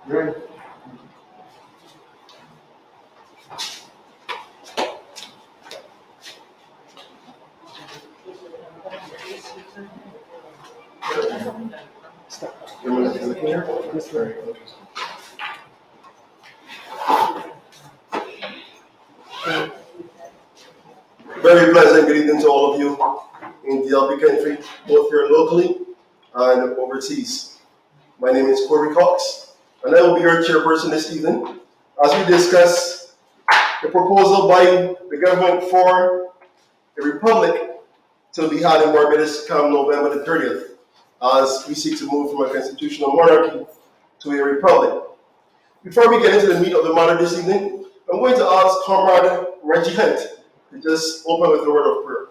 Right. Very pleasant good evening to all of you in the LP country, both here locally and overseas. My name is Courie Cox, and I will be your chairperson this evening as we discuss the proposal by the government for a republic to be had in Barbados come November the 30th, as we seek to move from a constitutional monarchy to a republic. Before we get into the meat of the matter this evening, I'm going to ask Comrade Reggie Hunt to just open with a word of prayer.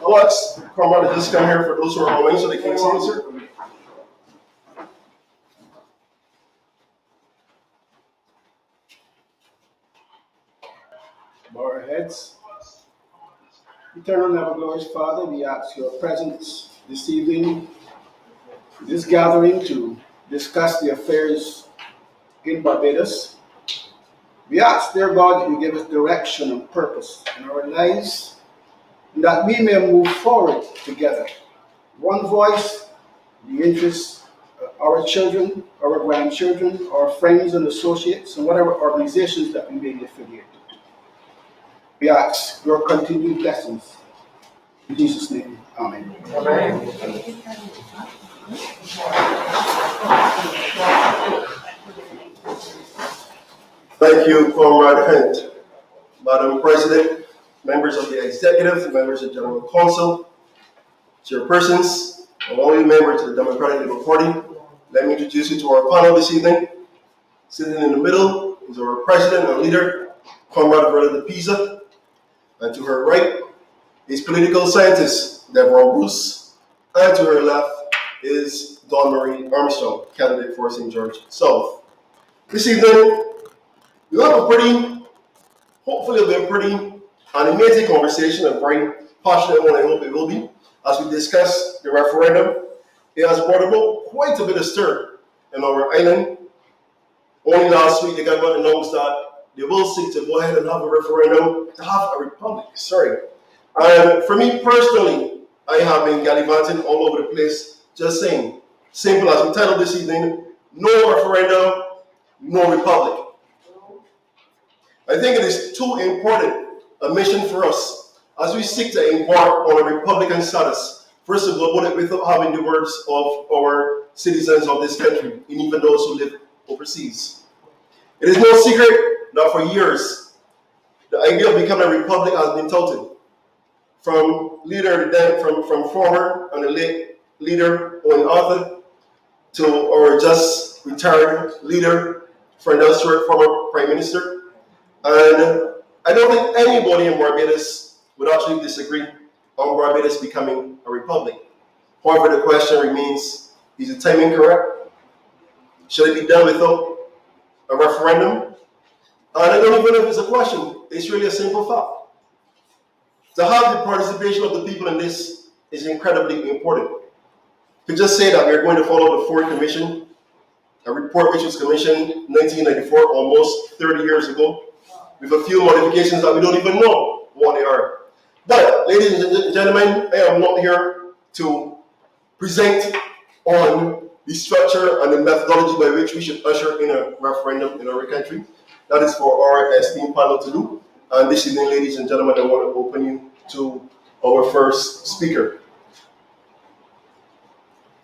I'll ask Comrade to just come here for those who are away so they can see us, sir. Bow our heads. Eternal and ever glorious Father, we ask your presence this evening, this gathering to discuss the affairs in Barbados. We ask, dear God, that you give us direction and purpose in our lives, and that we may move forward together. One voice, the interests of our children, our grandchildren, our friends and associates, and whatever organizations that we may be affiliated. We ask your continued blessings. In Jesus' name, amen. Amen. Thank you, Comrade Hunt. Madam President, members of the executive, members of the General Council, chairpersons, and all you members of the Democratic Labour Party, let me introduce you to our panel this evening. Sitting in the middle is our president and leader, Comrade Verla de Peiza, and to her right is political scientist Devaron, and to her left is Dawn Marie Armstrong, candidate for St. George South. This evening, we'll have hopefully it'll be a pretty animated conversation, a very passionate one, I hope it will be, as we discuss the referendum. It has brought about quite a bit of stir in our island. Only last week, the government announced that they will seek to go ahead and have a referendum to have a republic. And for me personally, I have been gallivanting all over the place, just saying, simple as we titled this evening, no referendum, no republic. I think it is too important a mission for us as we seek to embark on a republican status. First of all, without having the words of our citizens of this country, and even those who live overseas. It is no secret that for years, the idea of becoming a republic has been touted. From former and the late leader Owen Arthur to our just retired leader, Fernell Stewart, former Prime Minister. And I don't think anybody in Barbados would actually disagree on Barbados becoming a republic. However, the question remains, is the timing correct? Should it be done without a referendum? And I don't even know if it's a question. It's really a simple fact. To have the participation of the people in this is incredibly important. To just say that we're going to follow the Ford Commission, a report which was commissioned in 1994, almost 30 years ago, with a few modifications that we don't even know what they are. But, ladies and gentlemen, I am not here to present on the structure and the methodology by which we should usher in a referendum in our country. That is for our esteemed panel to do. And this evening, ladies and gentlemen, I want to open you to our first speaker.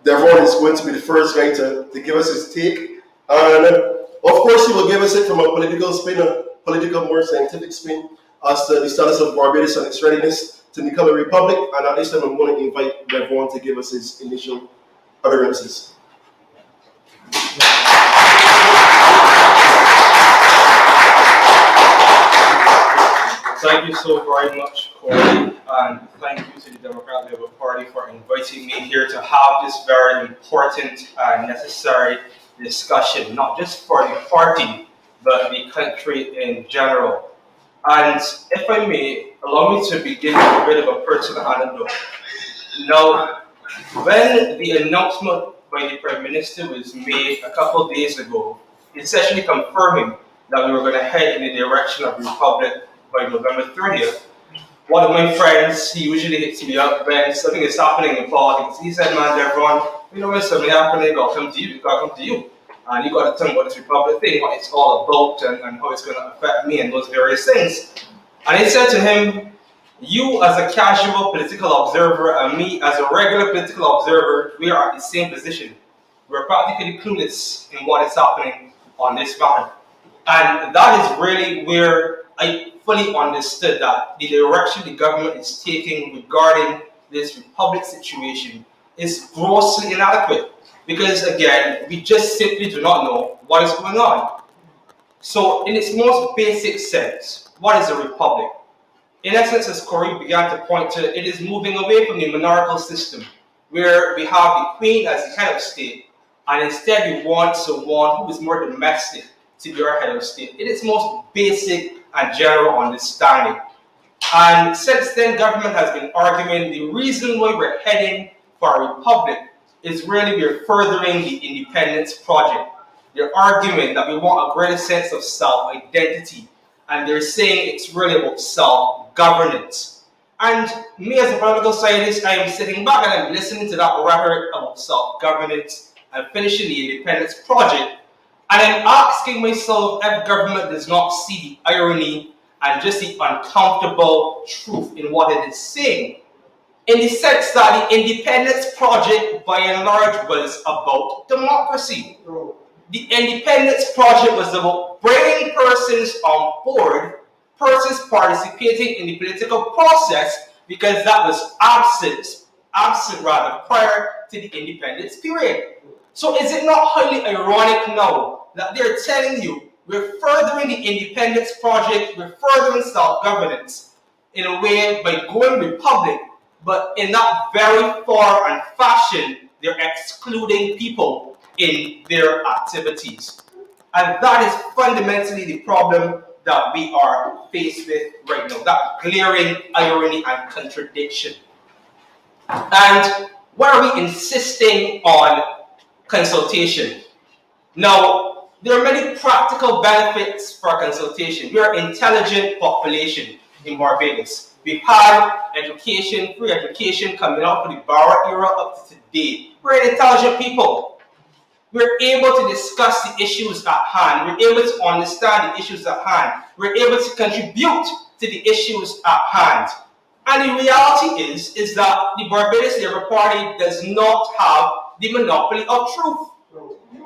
Devaron is going to be the first guy to give us his take. And of course, he will give us it from a political spin, a political, more scientific spin, as to the status of Barbados and its readiness to become a republic. And at this time, I'm going to invite Devaron to give us his initial utterances. Thank you so very much, Courie, and thank you to the Democratic Labour Party for inviting me here to have this very important and necessary discussion, not just for the party, but the country in general. And if I may, allow me to begin with a bit of a personal anecdote. Now, when the announcement by the Prime Minister was made a couple of days ago, essentially confirming that we were going to head in the direction of Republic by November 30th, one of my friends, he usually hits me up when something is happening in politics. He said, man, Devaron, you know when something happening, I'll come to you, it's got to come to you. And you got to tell me what this Republic thing, what it's all about, and how it's going to affect me and those various things. And I said to him, you as a casual political observer and me as a regular political observer, we are at the same position. We're practically clueless in what is happening on this matter. And that is really where I fully understood that the direction the government is taking regarding this Republic situation is grossly inadequate. Because again, we just simply do not know what is going on. So in its most basic sense, what is a republic? In essence, as Courie began to point to, it is moving away from the monarchical system, where we have the queen as the head of state, and instead we want someone who is more domestic to be our head of state. In its most basic and general understanding. And since then, government has been arguing the reason why we're heading for a republic is really we're furthering the independence project. They're arguing that we want a greater sense of self-identity, and they're saying it's really about self-governance. And me as a political scientist, I am sitting back and I'm listening to that rhetoric about self-governance and finishing the independence project, and I'm asking myself if government does not see the irony and just the uncomfortable truth in what it is saying. In the sense that the independence project, by and large, was about democracy. The independence project was about bringing persons on board, persons participating in the political process, because that was absent prior to the independence period. So is it not highly ironic now that they're telling you we're furthering the independence project, we're furthering self-governance in a way by going republic, but in that very foreign fashion, they're excluding people in their activities. And that is fundamentally the problem that we are faced with right now, that glaring irony and contradiction. And why are we insisting on consultation? Now, there are many practical benefits for consultation. We are an intelligent population in Barbados. We've had education, free education coming out from the Barra era up to today. We're an intelligent people. We're able to discuss the issues at hand. We're able to understand the issues at hand. We're able to contribute to the issues at hand. And the reality is that the Barbados Labour Party does not have the monopoly of truth.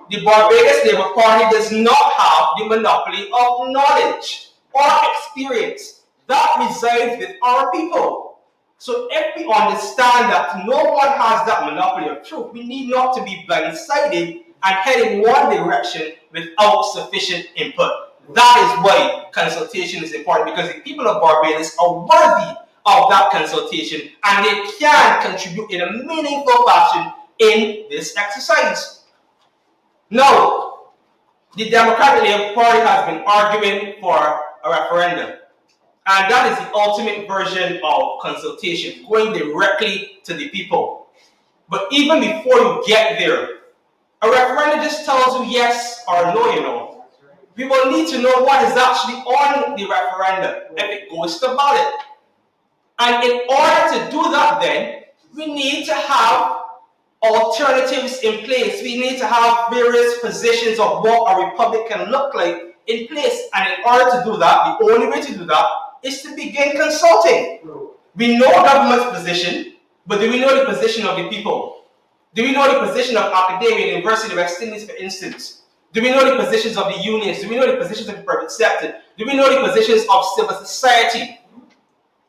The Barbados Labour Party does not have the monopoly of knowledge or experience. That resides with our people. So if we understand that no one has that monopoly of truth, we need not to be blindsided and head in one direction without sufficient input. That is why consultation is important, because the people of Barbados are worthy of that consultation and they can contribute in a meaningful fashion in this exercise. Now, the Democratic Labour Party has been arguing for a referendum. And that is the ultimate version of consultation, going directly to the people. But even before you get there, a referendum just tells you yes or no, you know. We will need to know what is actually on the referendum if it goes to ballot. And in order to do that then, we need to have alternatives in place. We need to have various positions of what a republic can look like in place. And in order to do that, the only way to do that is to begin consulting. We know government's position, but do we know the position of the people? Do we know the position of academia, University of West Indies, for instance? Do we know the positions of the unions? Do we know the positions of the private sector? Do we know the positions of civil society?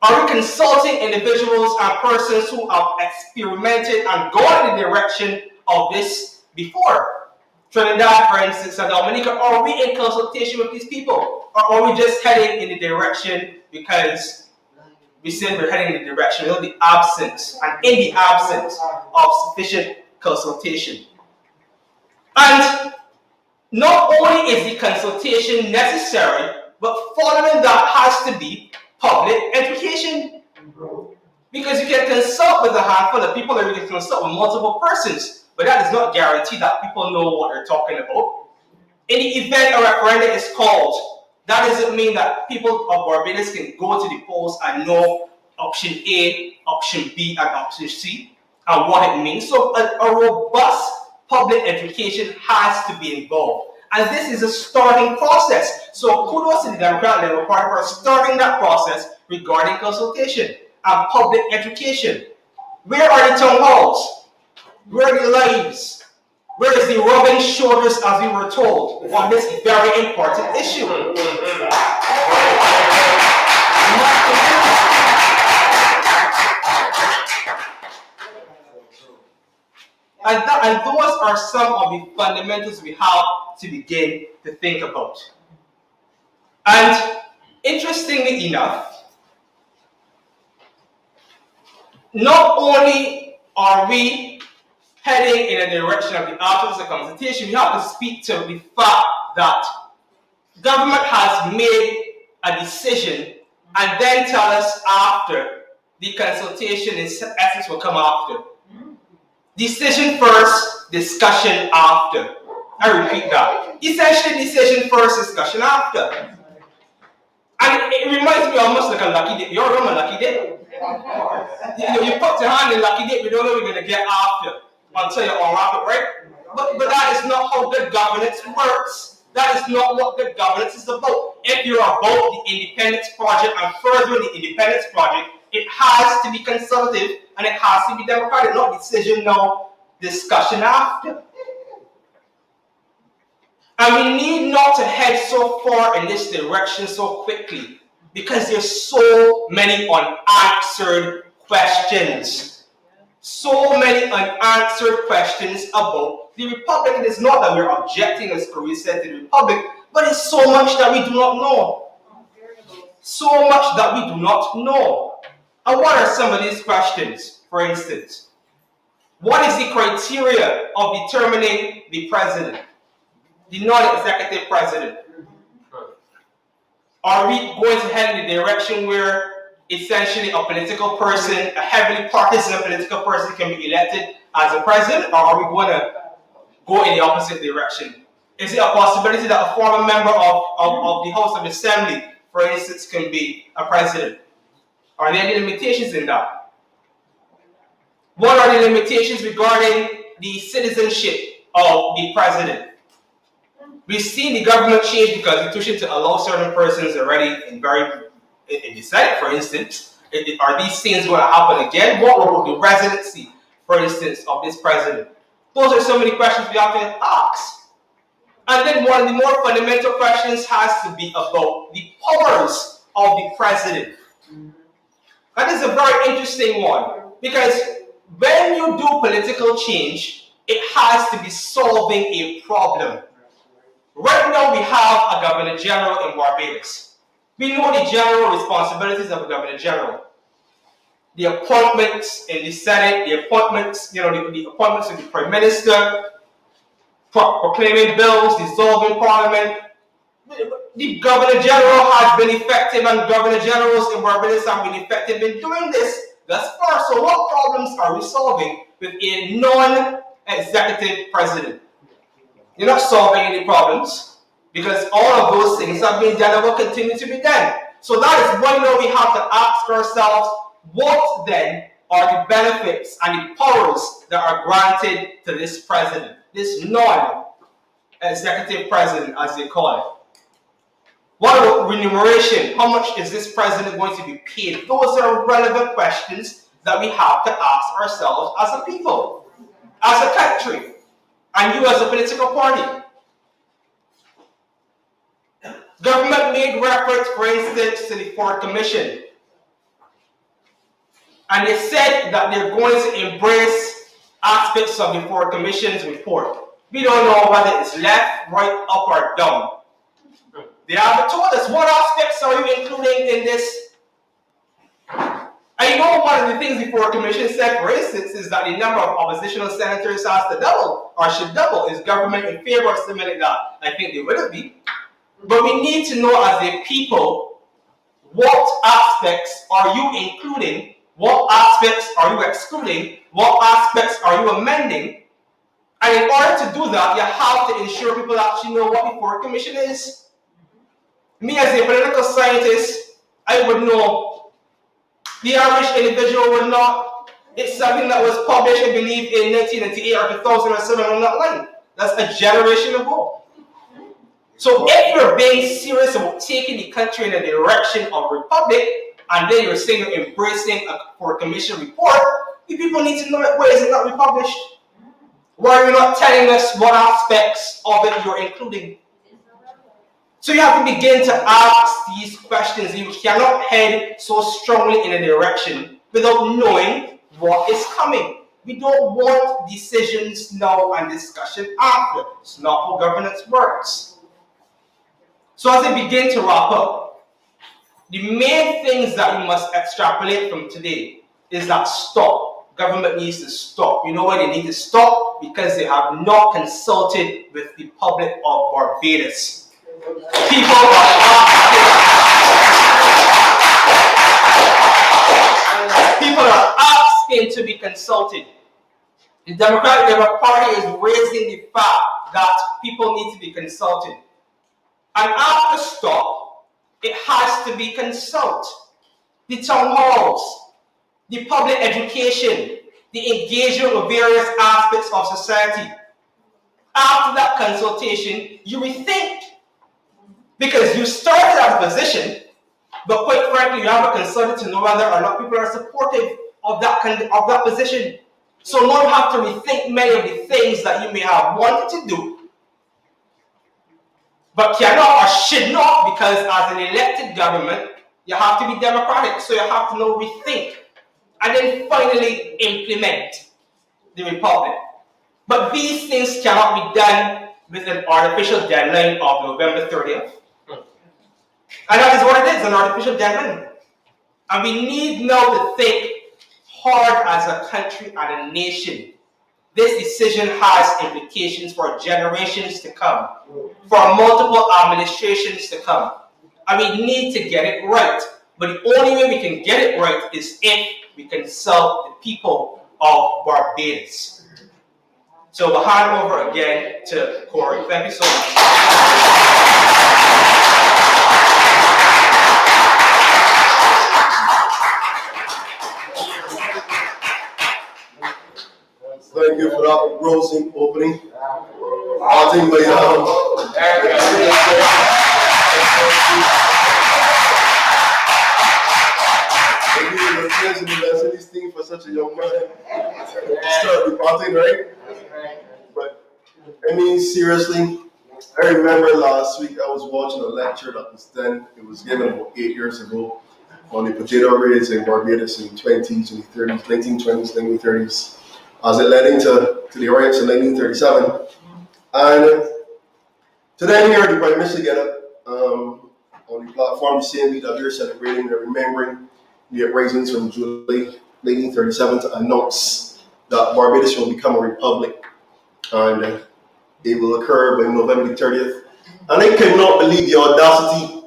Are we consulting individuals and persons who have experimented and gone in the direction of this before? Trinidad, for instance, and Dominica, are we in consultation with these people? Or are we just heading in the direction because we said we're heading in the direction of the absence, and in the absence of sufficient consultation? And not only is the consultation necessary, but following that has to be public education. Because you can consult with a handful of people, or you can consult with multiple persons, but that does not guarantee that people know what they're talking about. In the event a referendum is called, that doesn't mean that people of Barbados can go to the polls and know option A, option B, and option C, and what it means. So a robust public education has to be involved. And this is a starting process. So kudos to the Democratic Labour Party for starting that process regarding consultation and public education. Where are the town halls? Where are the lives? Where is the rubbing shoulders, as we were told, on this very important issue? And those are some of the fundamentals we have to begin to think about. And interestingly enough, not only are we heading in a direction of the absence of consultation, we have to speak to the fact that government has made a decision and then tell us after the consultation in essence will come after. Decision first, discussion after. I repeat that. Essentially, decision first, discussion after. And it reminds me almost like a lucky dip. You all remember lucky dip? You put your hand in lucky dip, you don't know what you're going to get after until you unwrap it, right? But that is not how good governance works. That is not what good governance is about. If you're about the independence project and furthering the independence project, it has to be consultative and it has to be democratic, not decision now, discussion after. And we need not to head so far in this direction so quickly because there's so many unanswered questions. So many unanswered questions about the Republic. It is not that we're objecting, as Courie said, to the Republic, but it's so much that we do not know. So much that we do not know. And what are some of these questions, for instance? What is the criteria of determining the president, the non-executive president? Are we going to head in the direction where essentially a political person, a heavily partisan political person can be elected as a president, or are we going to go in the opposite direction? Is it a possibility that a former member of the House of Assembly, for instance, can be a president? Are there any limitations in that? What are the limitations regarding the citizenship of the president? We've seen the government change the constitution to allow certain persons already in the Senate, for instance. Are these things going to happen again? What about the residency, for instance, of this president? Those are some of the questions we have to ask. And then one of the more fundamental questions has to be about the powers of the president. That is a very interesting one, because when you do political change, it has to be solving a problem. Right now we have a Governor General in Barbados. We know the general responsibilities of a Governor General. The appointments in the Senate, the appointments, the appointments of the Prime Minister, proclaiming bills, dissolving Parliament. The Governor General has been effective, and Governor Generals in Barbados have been effective in doing this thus far. So what problems are we solving with a non-executive president? You're not solving any problems, because all of those things have been done and will continue to be done. So that is one way we have to ask ourselves, what then are the benefits and the powers that are granted to this president, this non-executive president, as they call it? What about remuneration? How much is this president going to be paid? Those are relevant questions that we have to ask ourselves as a people, as a country, and you as a political party. Government made reference, for instance, to the Ford Commission. And they said that they're going to embrace aspects of the Ford Commission's report. We don't know whether it's left, right, up, or down. They haven't told us what aspects are you including in this. And I know one of the things the Foreign Commission said, for instance, is that the number of oppositional senators has to double, or should double. Is government in favor of something like that? I think they would be. But we need to know as a people, what aspects are you including? What aspects are you excluding? What aspects are you amending? And in order to do that, you have to ensure people actually know what the Foreign Commission is. Me as a political scientist, I would know. The average individual would not. It's something that was published, I believe, in 1998 or 2007 on that line. That's a generation ago. So if you're being serious about taking the country in a direction of republic, and then you're saying you're embracing for a commission report, the people need to know why is it not republished? Why are you not telling us what aspects of it you're including? So you have to begin to ask these questions. You cannot head so strongly in a direction without knowing what is coming. We don't want decisions now and discussion after. It's not how governance works. So as I begin to wrap up, the main things that we must extrapolate from today is that stop. Government needs to stop. You know why they need to stop? Because they have not consulted with the public of Barbados. People are asking to be consulted. The Democratic Labour Party is raising the fact that people need to be consulted. And after stop, it has to be consult. The town halls, the public education, the engagement with various aspects of society. After that consultation, you rethink. Because you started at a position, but quite frankly, you haven't consulted to know whether or not people are supportive of that position. So now you have to rethink many of the things that you may have wanted to do, but cannot or should not, because as an elected government, you have to be democratic. So you have to now rethink and then finally implement the republic. But these things cannot be done with an artificial deadline of November 30th. And that is what it is, an artificial deadline. And we need now to think hard as a country and a nation. This decision has implications for generations to come, for multiple administrations to come. And we need to get it right. But the only way we can get it right is if we consult the people of Barbados. So we'll hand over again to Courie. Thank you so much. Thank you for that rousing opening. I think we this thing for such a young man. Start departing, right? But I mean, seriously, I remember last week I was watching a lecture that was done. It was given about 8 years ago on the potato raids in Barbados in the 20s and the 30s, 1920s, 1930s. As it led into the riots in 1937. And today here, the Prime Minister get up on the platform the same week that we're celebrating and remembering the uprisings from July 1937 to announce that Barbados will become a republic. And it will occur by November 30th. And I cannot believe the audacity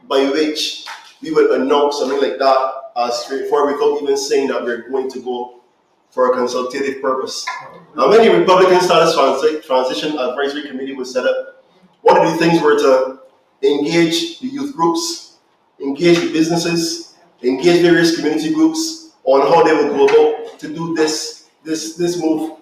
by which we would announce something like that as straightforward without even saying that we're going to go for a consultative purpose. And when the Republican Status Transition Advisory Committee was set up, one of the things were to engage the youth groups, engage the businesses, engage various community groups on how they would go about to do this move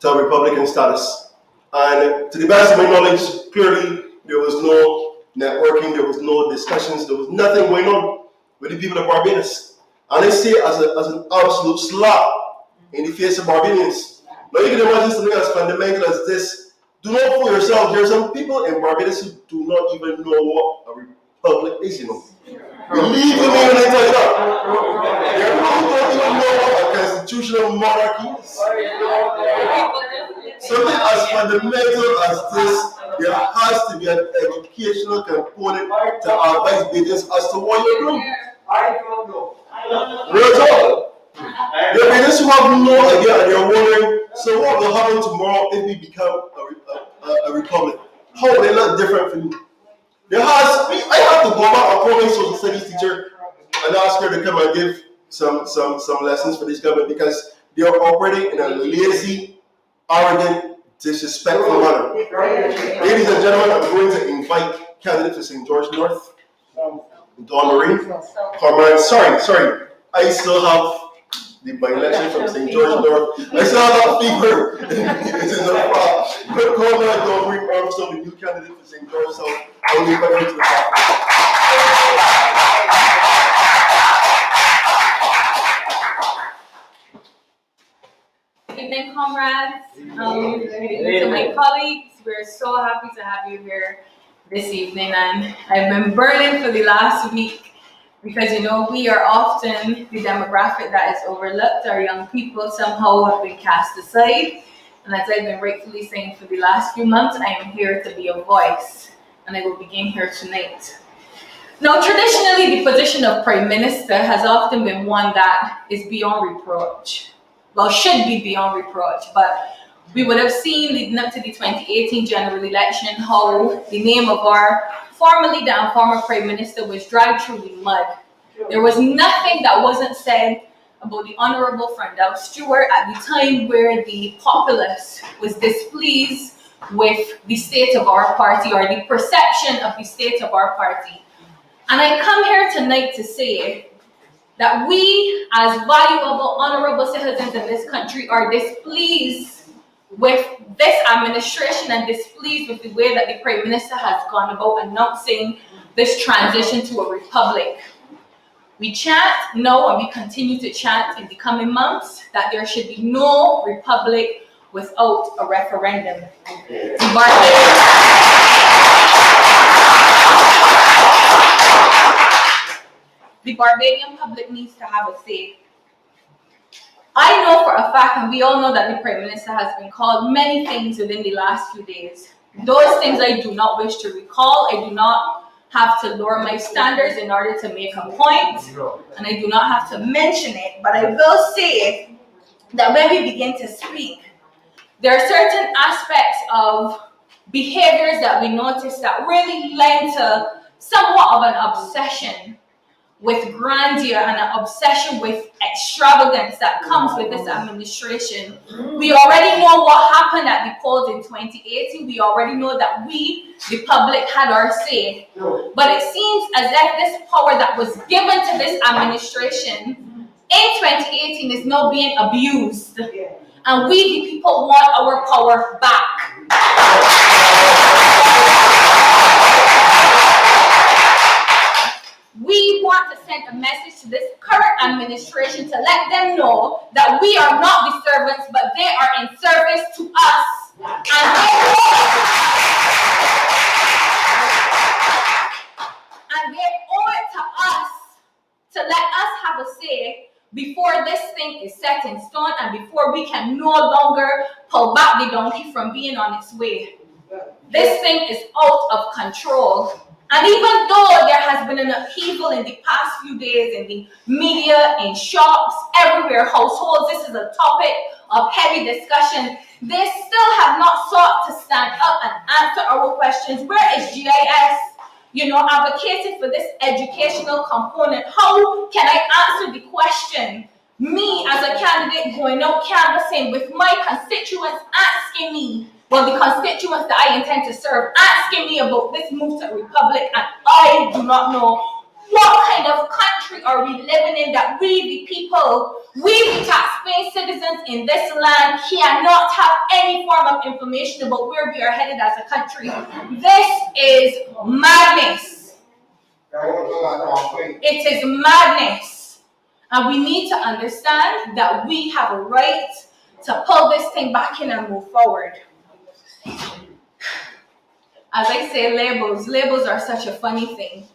to a Republican status. And to the best of my knowledge, clearly there was no networking, there was no discussions, there was nothing going on with the people of Barbados. And I see it as an absolute slap in the face of Barbadians. Now you can imagine something as fundamental as this. Do not fool yourself. There are some people in Barbados who do not even know what a republic is, you know. Believe me when I tell you that. There are people who don't even know what a constitutional monarchy is. Something as fundamental as this, there has to be an educational component to advise Barbadians as to what you're doing. I don't know. Real talk. There are those who have no idea and they're wondering, so what will happen tomorrow if we become a republic? How will they look different from me? I have to go back and call my social studies teacher and ask her to come and give some lessons for this government because they are operating in a lazy, arrogant, disrespectful manner. Ladies and gentlemen, I'm going to invite candidate for St. George North, Dawn Marie, Comrade. Sorry. I still have the by-election from St. George North. I still have that fever. It is a problem. Comrade Dawn Marie Armstrong, the new candidate for St. George South. I will invite you to the platform. Good evening, comrades. Good evening to my colleagues. We're so happy to have you here this evening, and I've been burning for the last week because we are often the demographic that is overlooked. Our young people somehow have been cast aside, and as I've been rightfully saying for the last few months, I am here to be a voice, and I will begin here tonight. Now, traditionally, the position of Prime Minister has often been one that is beyond reproach. Well, should be beyond reproach, but we would have seen leading up to the 2018 general election how the name of our formerly down former Prime Minister was dragged through the mud. There was nothing that wasn't said about the Honourable Frendel Stewart at the time where the populace was displeased with the state of our party or the perception of the state of our party. And I come here tonight to say that we, as valuable, honorable citizens in this country, are displeased with this administration and displeased with the way that the Prime Minister has gone about announcing this transition to a republic. We chant now and we continue to chant in the coming months that there should be no republic without a referendum. The Barbadian public needs to have a say. I know for a fact, and we all know that the Prime Minister has been called many things within the last few days. Those things I do not wish to recall. I do not have to lower my standards in order to make a point, and I do not have to mention it, but I will say that when we begin to speak, there are certain aspects of behaviors that we notice that really lend to somewhat of an obsession with grandeur and an obsession with extravagance that comes with this administration. We already know what happened at the polls in 2018. We already know that we, the public, had our say. But it seems as if this power that was given to this administration in 2018 is now being abused. And we, the people, want our power back. We want to send a message to this current administration to let them know that we are not the servants, but they are in service to us. And they owe it to us to let us have a say before this thing is set in stone and before we can no longer pull back the donkey from being on its way. This thing is out of control. And even though there has been an upheaval in the past few days in the media, in shops, everywhere, households, this is a topic of heavy discussion, they still have not sought to stand up and answer our questions. Where is GIS? Advocating for this educational component. How can I answer the question? Me as a candidate going out canvassing with my constituents asking me, the constituents that I intend to serve, asking me about this move to a republic, and I do not know what kind of country are we living in that we, the people, we, the taxpaying citizens in this land, cannot have any form of information about where we are headed as a country. This is madness. It is madness. And we need to understand that we have a right to pull this thing back in and move forward. As I say, labels are such a funny thing.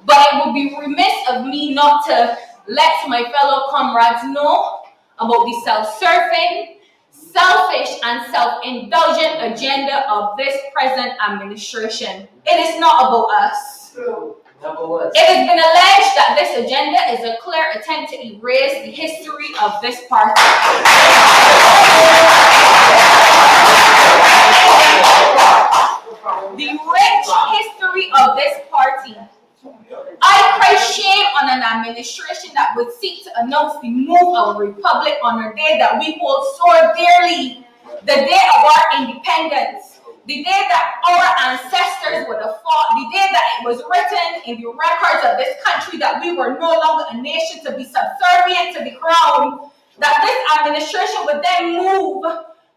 But it would be remiss of me not to let my fellow comrades know about the self-serving, selfish, and self-indulgent agenda of this present administration. It is not about us. It has been alleged that this agenda is a clear attempt to erase the history of this party. The rich history of this party. I cry shame on an administration that would seek to announce the move of a republic on a day that we hold so dearly, the day of our independence, the day that our ancestors would have fought, the day that it was written in the records of this country that we were no longer a nation to be subservient to the crown, that this administration would then move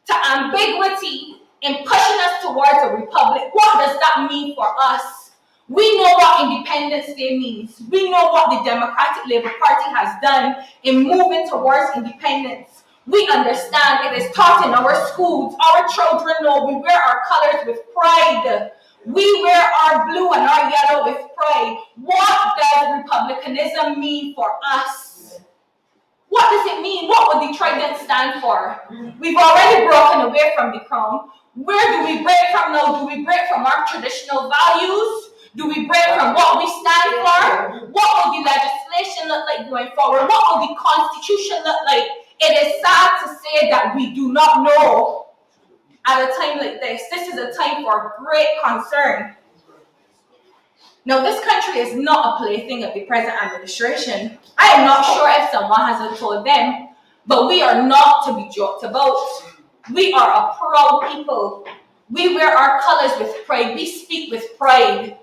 to ambiguity in pushing us towards a republic. What does that mean for us? We know what Independence Day means. We know what the Democratic Labour Party has done in moving towards independence. We understand it is taught in our schools. Our children know we wear our colors with pride. We wear our blue and our yellow with pride. What does republicanism mean for us? What does it mean? What would the trident stand for? We've already broken away from the crown. Where do we break from now? Do we break from our traditional values? Do we break from what we stand for? What will the legislation look like going forward? What will the constitution look like? It is sad to say that we do not know at a time like this. This is a time for great concern. Now, this country is not a plaything of the present administration. I am not sure if someone hasn't told them, but we are not to be joked about. We are a proud people. We wear our colors with pride. We speak with pride.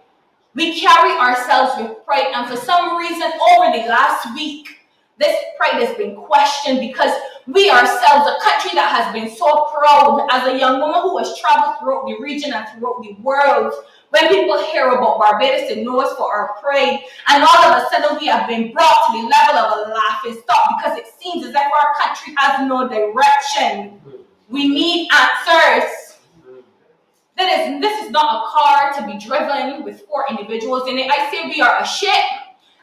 We carry ourselves with pride. And for some reason, over the last week, this pride has been questioned because we ourselves, a country that has been so proud, as a young woman who has traveled throughout the region and throughout the world, when people hear about Barbados, they know us for our pride. And all of a sudden, we have been brought to the level of a laughing stock because it seems as if our country has no direction. We need answers. This is not a car to be driven with 4 individuals in it. I say we are a ship,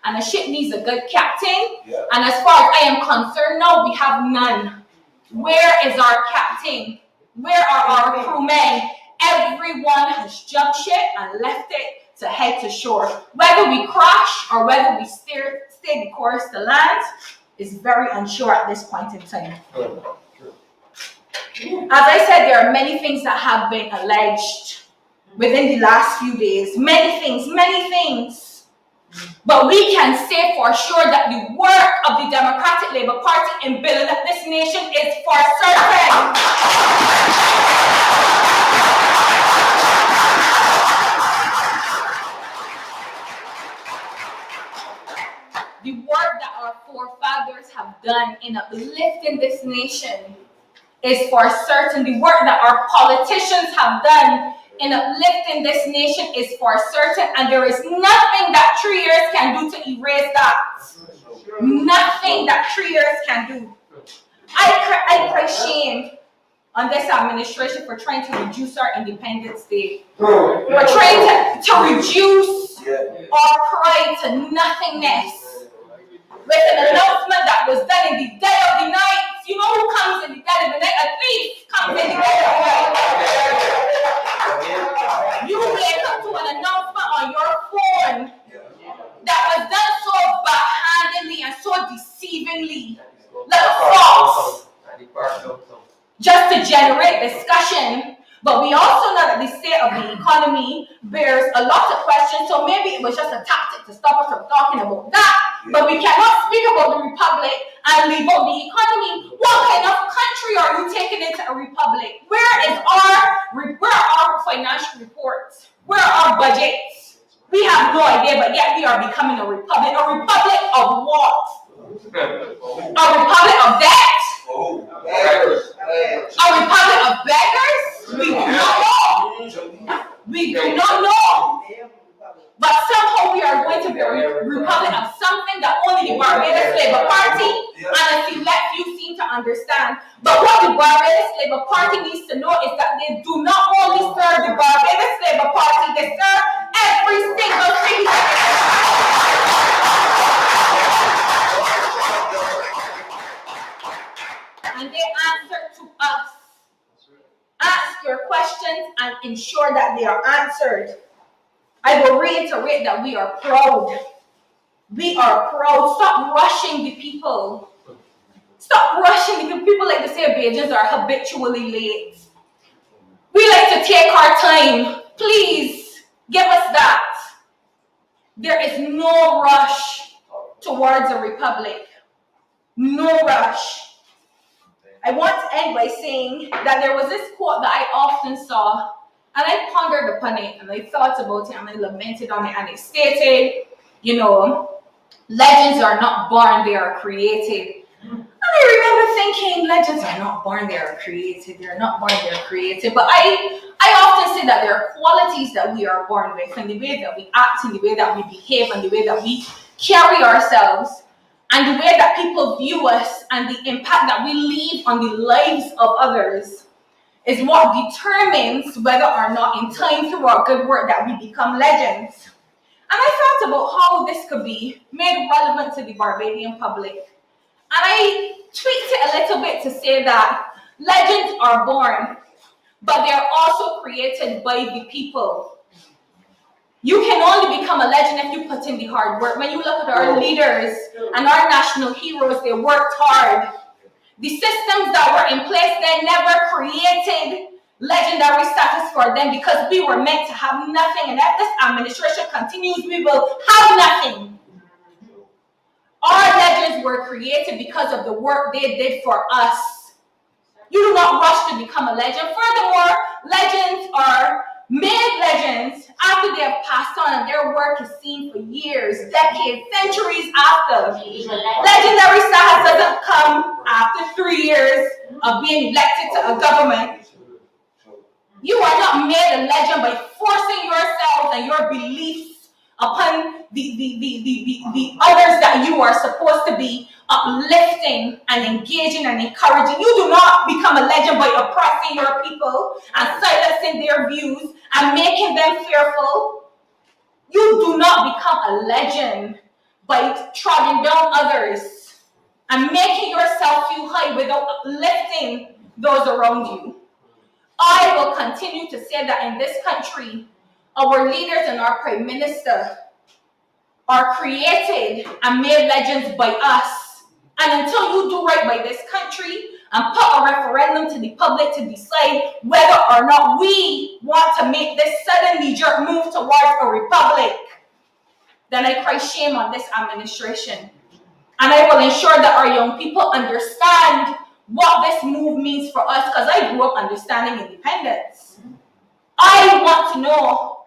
and a ship needs a good captain. Yeah. And as far as I am concerned now, we have none. Where is our captain? Where are our crewmen? Everyone has jumped ship and left it to head to shore. Whether we crash or whether we stay the course to land is very unsure at this point in time. As I said, there are many things that have been alleged within the last few days. Many things. But we can say for sure that the work of the Democratic Labour Party in building up this nation is for certain. The work that our forefathers have done in uplifting this nation is for certain. The work that our politicians have done in uplifting this nation is for certain, and there is nothing that 3 years can do to erase that. Nothing that 3 years can do. I cry shame on this administration for trying to reduce our Independence Day. For trying to reduce our pride to nothingness. With an announcement that was done in the dead of the night. You know who comes in the dead of the night? A thief comes in the dead of the night. You wake up to an announcement on your phone that was done so backhandedly and so deceivingly, like a fox, just to generate discussion. But we also know that the state of the economy bears a lot of questions, so maybe it was just a tactic to stop us from talking about that. But we cannot speak about the republic and leave out the economy. What kind of country are you taking into a republic? Where are our financial reports? Where are our budgets? We have no idea, but yet we are becoming a republic. A republic of what? A republic of debt? A republic of beggars? We do not know. We do not know. But somehow we are going to be a republic of something that only the Barbados Labour Party and a select few seem to understand. But what the Barbados Labour Party needs to know is that they do not only serve the Barbados Labour Party, they serve every single citizen. And they answer to us. Ask your questions and ensure that they are answered. I will read reiterate that we are proud. We are proud. Stop rushing the people. Stop rushing the people. People like to say Bajans are habitually late. We like to take our time. Please, give us that. There is no rush towards a republic. No rush. I want to end by saying that there was this quote that I often saw, and I pondered upon it, and I thought about it, and I lamented on it, and it stated, legends are not born, they are created. And I remember thinking, legends are not born, they are created. They're not born, they're created. But I often say that there are qualities that we are born with, and the way that we act, and the way that we behave, and the way that we carry ourselves, and the way that people view us, and the impact that we leave on the lives of others is what determines whether or not in time through our good work that we become legends. And I thought about how this could be made relevant to the Barbadian public. And I tweaked it a little bit to say that legends are born, but they are also created by the people. You can only become a legend if you put in the hard work. When you look at our leaders and our national heroes, they worked hard. The systems that were in place, they never created legendary status for them because we were meant to have nothing. And if this administration continues, we will have nothing. Our legends were created because of the work they did for us. You do not rush to become a legend. Furthermore, legends are made legends after they have passed on and their work is seen for years, decades, centuries after. Legendary status doesn't come after 3 years of being elected to a government. You are not made a legend by forcing yourself and your beliefs upon the others that you are supposed to be uplifting and engaging and encouraging. You do not become a legend by oppressing your people and silencing their views and making them fearful. You do not become a legend by trodding down others and making yourself feel high without uplifting those around you. I will continue to say that in this country, our leaders and our prime minister are created and made legends by us. And until you do right by this country and put a referendum to the public to decide whether or not we want to make this sudden knee-jerk move towards a republic, then I cry shame on this administration. And I will ensure that our young people understand what this move means for us, because I grew up understanding independence. I want to know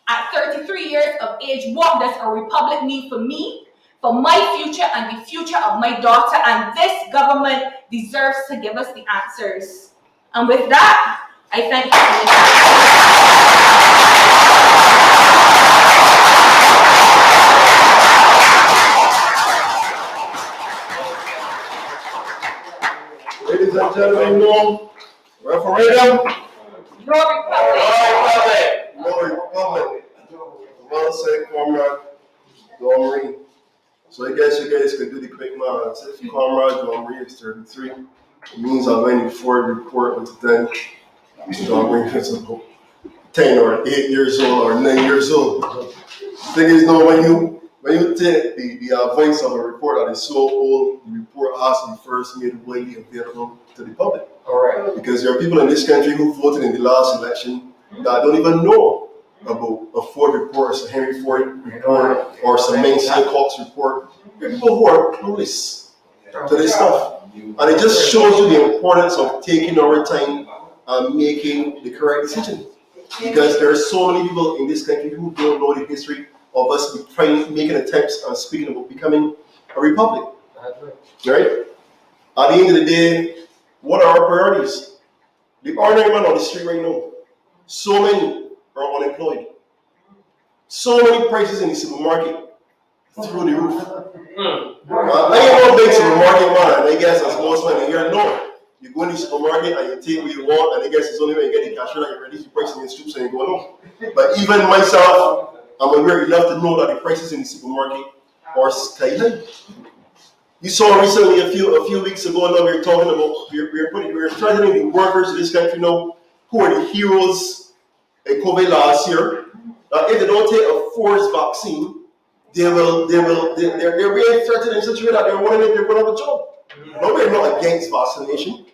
at 33 years of age, what does a republic mean for me, for my future, and the future of my daughter? And this government deserves to give us the answers. And with that, I thank you. Ladies and gentlemen, no referendum. No republic. No republic. Well said, Comrade Marie. So I guess you guys could do the quick math. If Comrade Marie is 33, it means I'm waiting for a report with 10. Marie is about 10 or 8 years old or 9 years old. The thing is, now when you take the voice of a report that is so old, the report has to be first made widely available to the public. All right. Because there are people in this country who voted in the last election that don't even know about a Ford report, a Henry Ford report, or some Chairperson-Courie Cox report. There are people who are clueless to this stuff. And it just shows you the importance of taking our time and making the correct decision. Because there are so many people in this country who don't know the history of us making attempts and speaking about becoming a republic. Right? At the end of the day, what are our priorities? The ordinary man on the street right now, so many are unemployed. So many prices in the supermarket through the roof. I ain't no big supermarket man, I guess as most men here know. You go in the supermarket and you take what you want, and I guess it's only when you get the cashier that you reduce the price in the soups and you go along. But even myself, I'm aware enough to know that the prices in the supermarket are sky high. You saw recently a few weeks ago now we were talking about we're threatening the workers in this country now who are the heroes in COVID last year, that if they don't take a forced vaccine, they're being threatened in such a way that they're wondering if they're going to have a job. No, we're not against vaccination,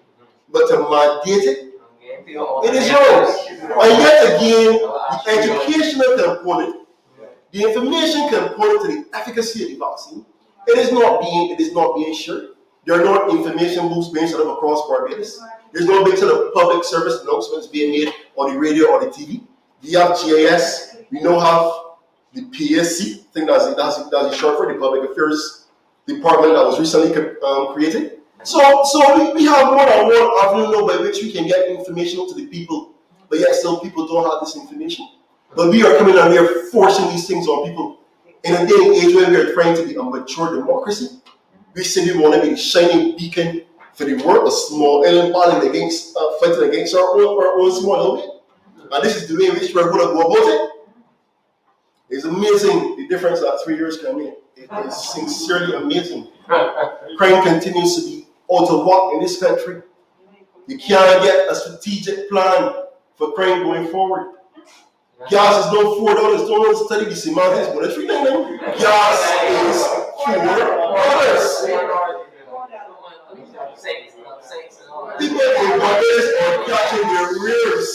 but to mandate it, it is wrong. And yet again, the educational component, the information component to the efficacy of the vaccine, it is not being shared. There are no information booths being set up across Barbados. There's no big set of public service announcements being made on the radio or the TV. We have GIS. We now have the PSC. I think that's the short for the Public Affairs Department that was recently created. So we have more than one avenue now by which we can get information to the people, but yet still people don't have this information. But we are coming and we are forcing these things on people in a day and age where we are trying to be a mature democracy. We say we want to be the shining beacon for the world, a small island fighting against our own small little bit. And this is the way in which we're going to go about it. It's amazing the difference that 3 years can make. It is sincerely amazing. Crime continues to be out of whack in this country. You can't get a strategic plan for crime going forward. Gas is no $4. Don't study the semantics, but it's $3.99. Gas is $4. People in Barbados are catching their rears.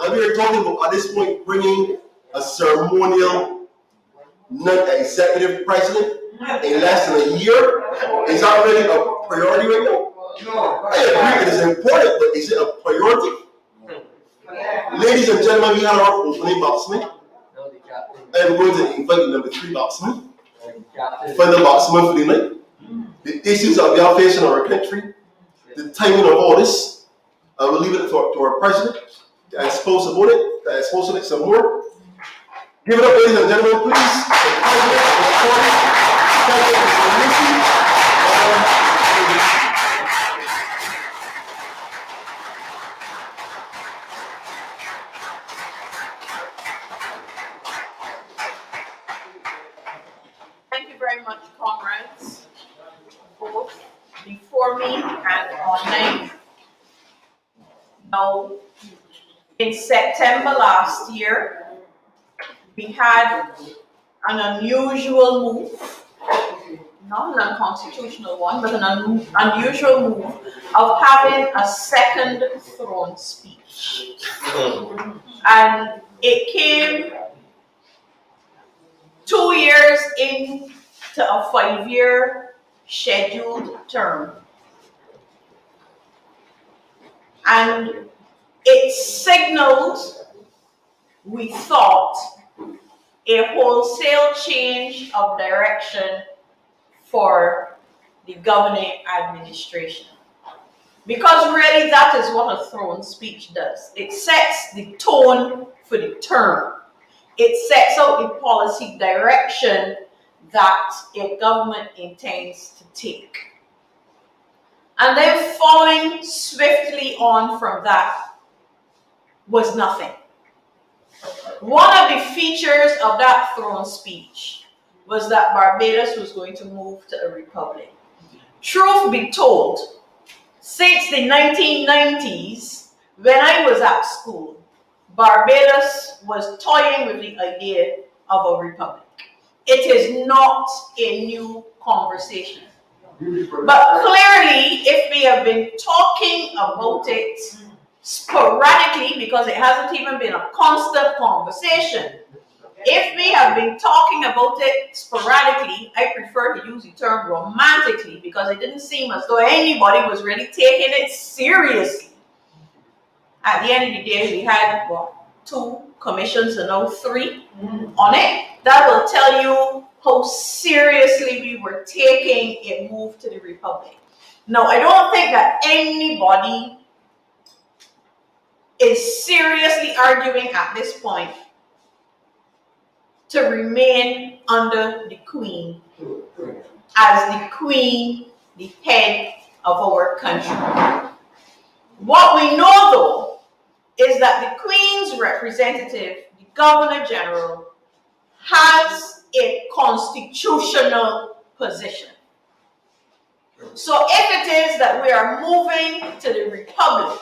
And we are talking about, at this point, bringing a ceremonial, non-executive president in less than a year. Is that really a priority right now? I agree it is important, but is it a priority? Ladies and gentlemen, we had our opening batsman. I'm going to invite the number 3 batsman. Final batsman for the night. The issues that we are facing in our country, the timing of all this, I will leave it to our president to expose about it, to expose it some more. Give it up, ladies and gentlemen, please. The president of the party, Thank you very much, comrades, both before me and online. Now, in September last year, we had an unusual move, not an unconstitutional one, but an unusual move of having a second throne speech. And it came 2 years into a 5-year scheduled term. And it signaled, we thought, a wholesale change of direction for the governing administration. Because really that is what a throne speech does. It sets the tone for the term. It sets out the policy direction that a government intends to take. And then following swiftly on from that was nothing. One of the features of that throne speech was that Barbados was going to move to a republic. Truth be told, since the 1990s, when I was at school, Barbados was toying with the idea of a republic. It is not a new conversation. But clearly, if we have been talking about it sporadically, because it hasn't even been a constant conversation, if we have been talking about it sporadically, I prefer to use the term romantically, because it didn't seem as though anybody was really taking it seriously. At the end of the day, we had, 2 commissions and now 3 on it. That will tell you how seriously we were taking a move to the republic. Now, I don't think that anybody is seriously arguing at this point to remain under the Queen, as the Queen, the head of our country. What we know, though, is that the Queen's representative, the Governor General, has a constitutional position. So if it is that we are moving to the republic,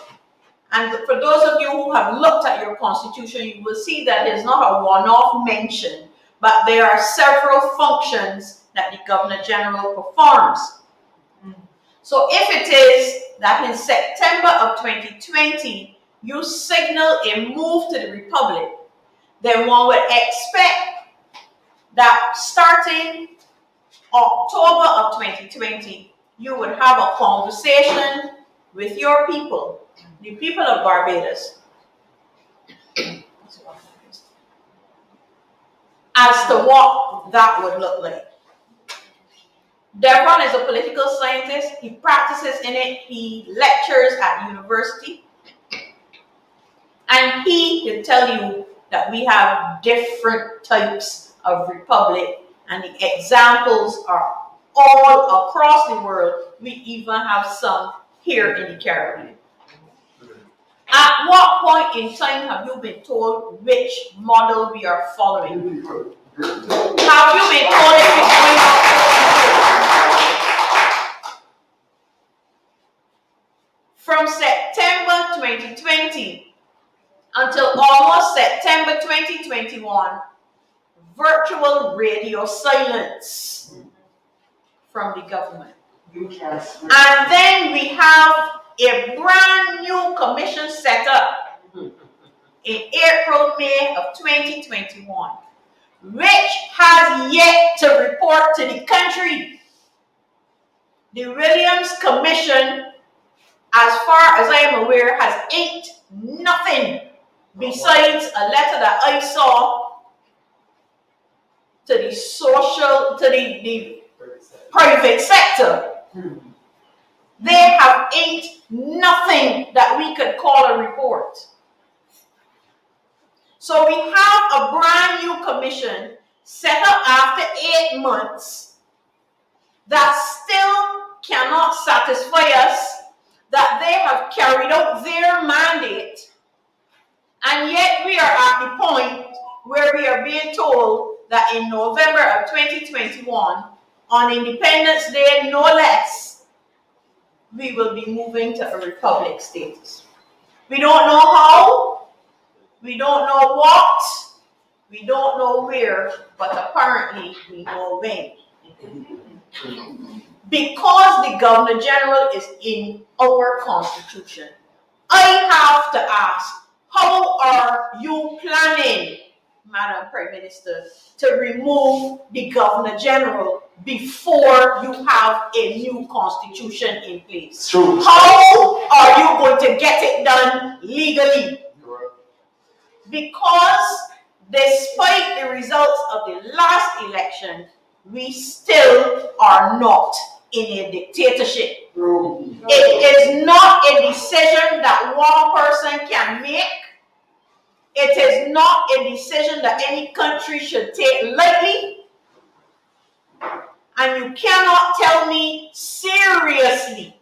And for those of you who have looked at your constitution, you will see that it's not a one-off mention, but there are several functions that the Governor General performs. So if it is that in September of 2020, you signal a move to the Republic, then one would expect that starting October of 2020, you would have a conversation with your people, the people of Barbados, as to what that would look like. Devaron is a political scientist. He practices in it. He lectures at university. And he can tell you that we have different types of republic, and the examples are all across the world. We even have some here in the Caribbean. At what point in time have you been told which model we are following? Have you been told if it's going on? From September 2020 until almost September 2021, virtual radio silence from the government. And then we have a brand new commission set up in April, May of 2021, which has yet to report to the country. The Williams Commission, as far as I am aware, has inked nothing besides a letter that I saw to the private sector. They have inked nothing that we could call a report. So we have a brand new commission set up after 8 months that still cannot satisfy us that they have carried out their mandate, and yet we are at the point where we are being told that in November of 2021, on Independence Day no less, we will be moving to a republic status. We don't know how, we don't know what, we don't know where, but apparently we know when. Because the Governor General is in our Constitution, I have to ask, how are you planning, Madam Prime Minister, to remove the Governor General before you have a new Constitution in place? True. How are you going to get it done legally? Because despite the results of the last election, we still are not in a dictatorship. It is not a decision that one person can make. It is not a decision that any country should take lightly. And you cannot tell me seriously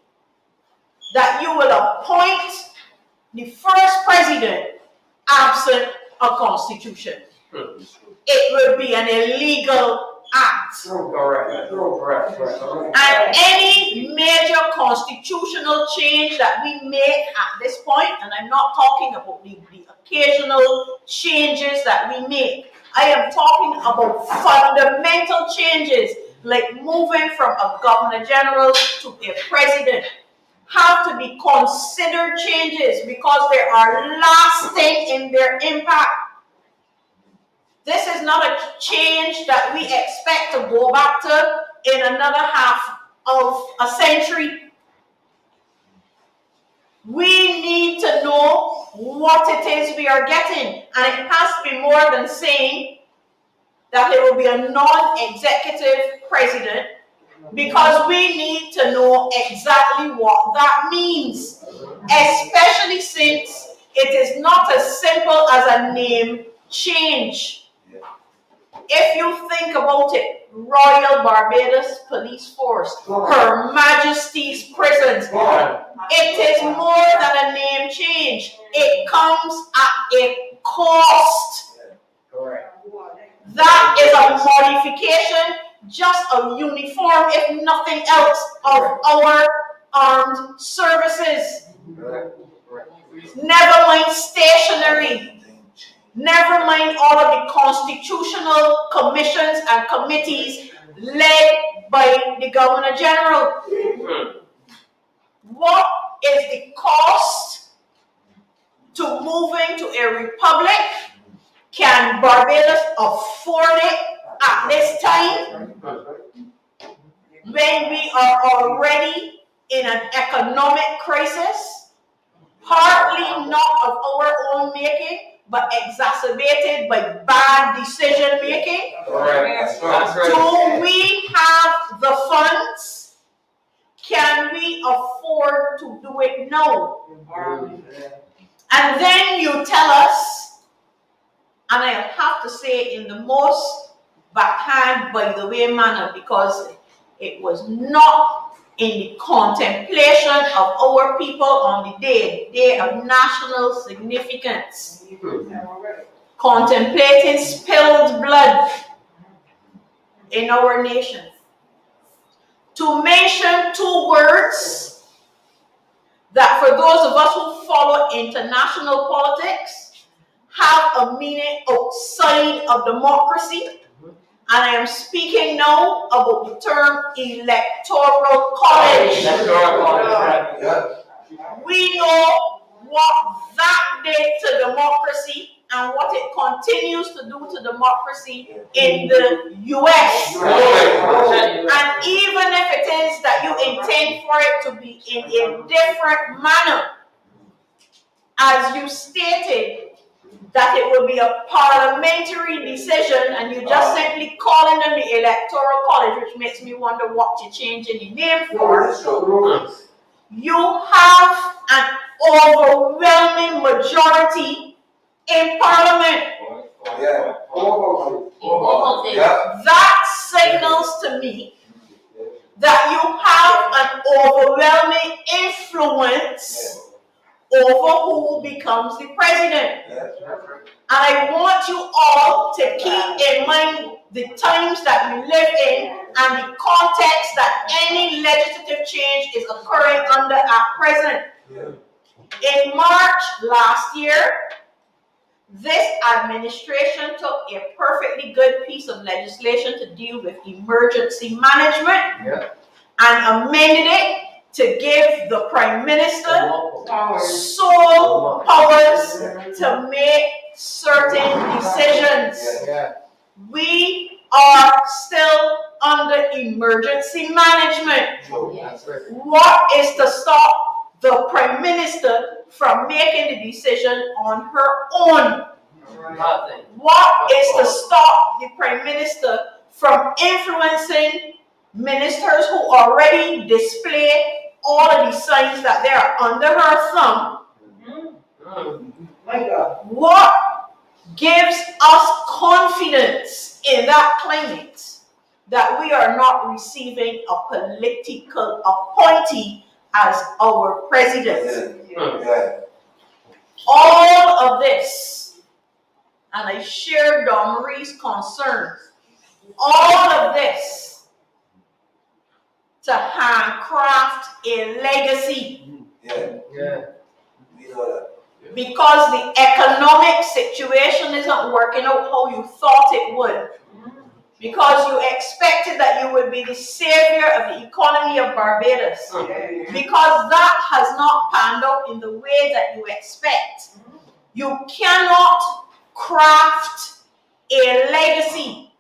that you will appoint the first president absent a constitution. It would be an illegal act. Correct. And any major constitutional change that we make at this point, and I'm not talking about the occasional changes that we make, I am talking about fundamental changes like moving from a Governor General to a president, have to be considered changes because they are lasting in their impact. This is not a change that we expect to go back to in another half of a century. We need to know what it is we are getting, and it has to be more than saying that it will be a non-executive president, because we need to know exactly what that means, especially since it is not as simple as a name change. If you think about it, Royal Barbados Police Force, Her Majesty's prisons, it is more than a name change. It comes at a cost. That is a modification, just a uniform, if nothing else, of our armed services. never mind stationery, never mind all of the constitutional commissions and committees led by the Governor General. What is the cost to moving to a republic? Can Barbados afford it at this time when we are already in an economic crisis, partly not of our own making, but exacerbated by bad decision making? Correct. Do we have the funds? Can we afford to do it now? And then you tell us, and I have to say in the most backhand, by the way manner, because it was not in the contemplation of our people on the day of national significance, contemplating spilled blood in our nation. To mention two words that for those of us who follow international politics have a meaning outside of democracy, and I am speaking now about the term electoral college. We know what that did to democracy and what it continues to do to democracy in the US. And even if it is that you intend for it to be in a different manner, as you stated, that it will be a parliamentary decision and you just simply calling them the electoral college, which makes me wonder what you're changing the name for. You have an overwhelming majority in parliament. That signals to me that you have an overwhelming influence over who becomes the president. And I want you all to keep in mind the times that we live in and the context that any legislative change is occurring under at present. In March last year, this administration took a perfectly good piece of legislation to deal with emergency management and amended it to give the Prime Minister sole powers to make certain decisions. We are still under emergency management. What is to stop the Prime Minister from making the decision on her own? What is to stop the Prime Minister from influencing ministers who already display all of these signs that they are under her thumb? What gives us confidence in that climate that we are not receiving a political appointee as our president? All of this, and I share Dawn Marie's concerns, all of this to handcraft a legacy. Because the economic situation isn't working out how you thought it would. Because you expected that you would be the savior of the economy of Barbados. Because that has not panned out in the way that you expect. You cannot craft a legacy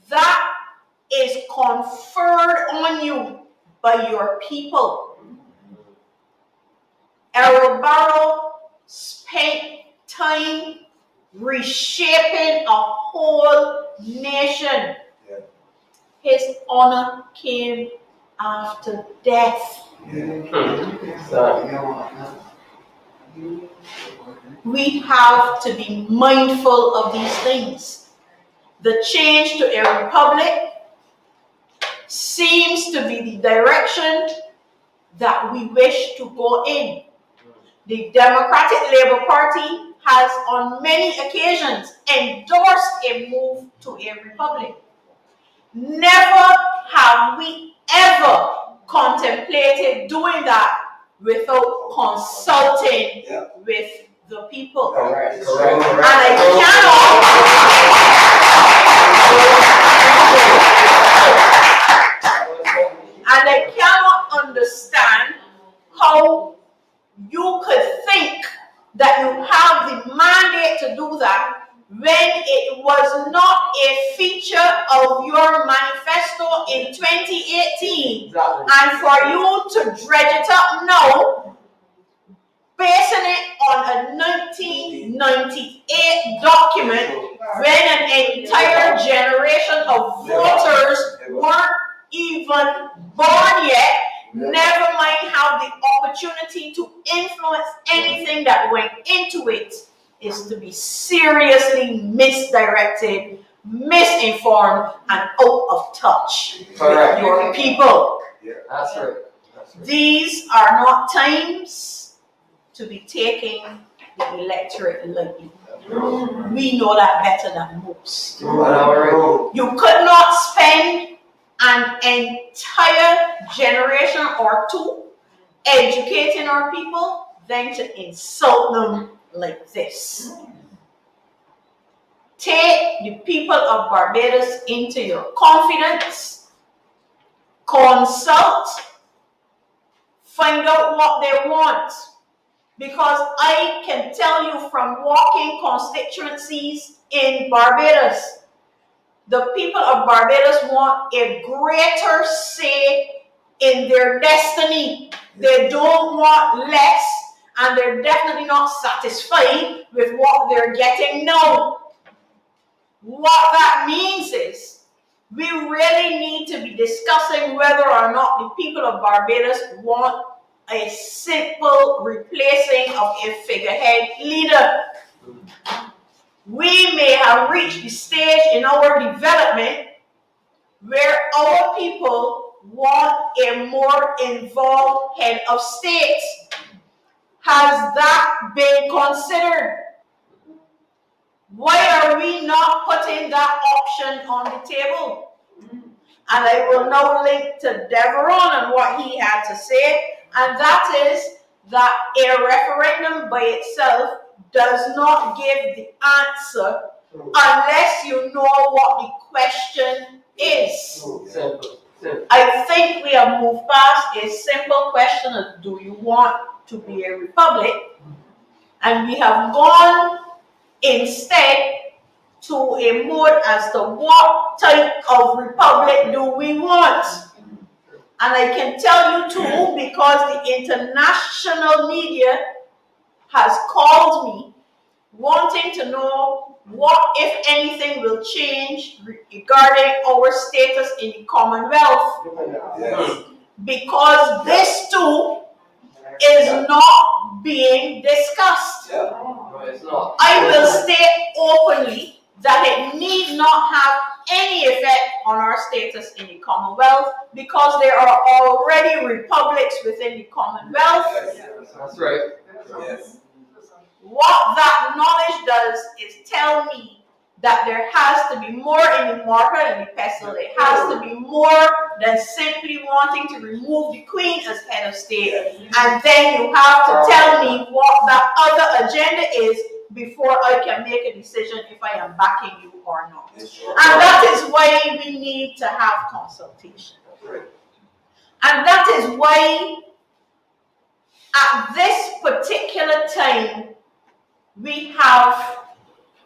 that is conferred on you by your people. Errol Barrow spent time reshaping a whole nation. His honor came after death. We have to be mindful of these things. The change to a republic seems to be the direction that we wish to go in. The Democratic Labour Party has on many occasions endorsed a move to a republic. Never have we ever contemplated doing that without consulting with the people. Correct. And I cannot understand how you could think that you have the mandate to do that when it was not a feature of your manifesto in 2018. Exactly. And for you to dredge it up now, basing it on a 1998 document when an entire generation of voters weren't even born yet, never mind have the opportunity to influence anything that went into it, is to be seriously misdirected, misinformed, and out of touch Correct. with your people. That's right. These are not times to be taking the electorate lightly. We know that better than most. You could not spend an entire generation or two educating our people than to insult them like this. Take the people of Barbados into your confidence, consult, find out what they want. Because I can tell you from walking constituencies in Barbados, the people of Barbados want a greater say in their destiny. They don't want less, and they're definitely not satisfied with what they're getting now. What that means is we really need to be discussing whether or not the people of Barbados want a simple replacing of a figurehead leader. We may have reached the stage in our development where our people want a more involved head of state. Has that been considered? Why are we not putting that option on the table? And I will now link to Devaron and what he had to say, and that is that a referendum by itself does not give the answer unless you know what the question is. Simple. I think we have moved past a simple question of do you want to be a republic, and we have gone instead to a mode as to what type of republic do we want. And I can tell you too, because the international media has called me wanting to know what, if anything, will change regarding our status in the Commonwealth. Yes. Because this too is not being discussed. No, it's not. I will state openly that it need not have any effect on our status in the Commonwealth because there are already republics within the Commonwealth. That's right. Yes. What that knowledge does is tell me that there has to be more in the mortar than the pestle. It has to be more than simply wanting to remove the Queen as head of state. And then you have to tell me what that other agenda is before I can make a decision if I am backing you or not. And that is why we need to have consultation. And that is why at this particular time, we have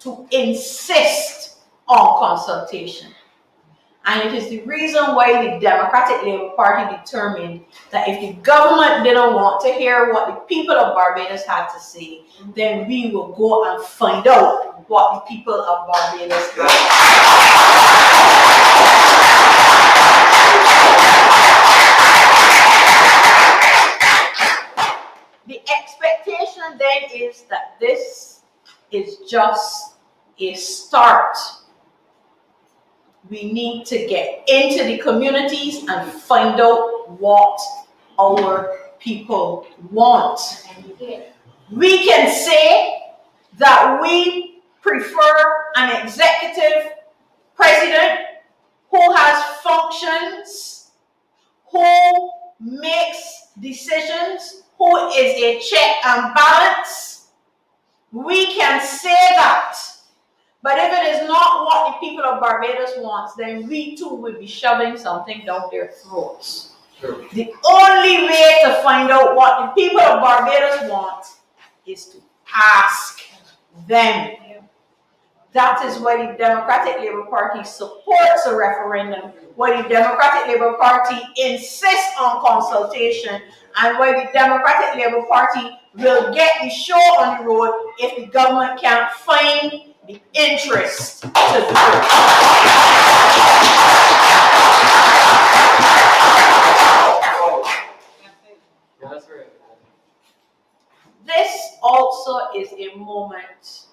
to insist on consultation. And it is the reason why the Democratic Labour Party determined that if the government didn't want to hear what the people of Barbados had to say, then we will go and find out what the people of Barbados had to say. The expectation then is that this is just a start. We need to get into the communities and find out what our people want. We can say that we prefer an executive president who has functions, who makes decisions, who is a check and balance, we can say that. But if it is not what the people of Barbados wants, then we too will be shoving something down their throats. Sure. The only way to find out what the people of Barbados want is to ask them. That is why the Democratic Labour Party supports a referendum, why the Democratic Labour Party insists on consultation, and why the Democratic Labour Party will get the show on the road if the government can't find the interest to do it. Yeah, that's right. This also is a moment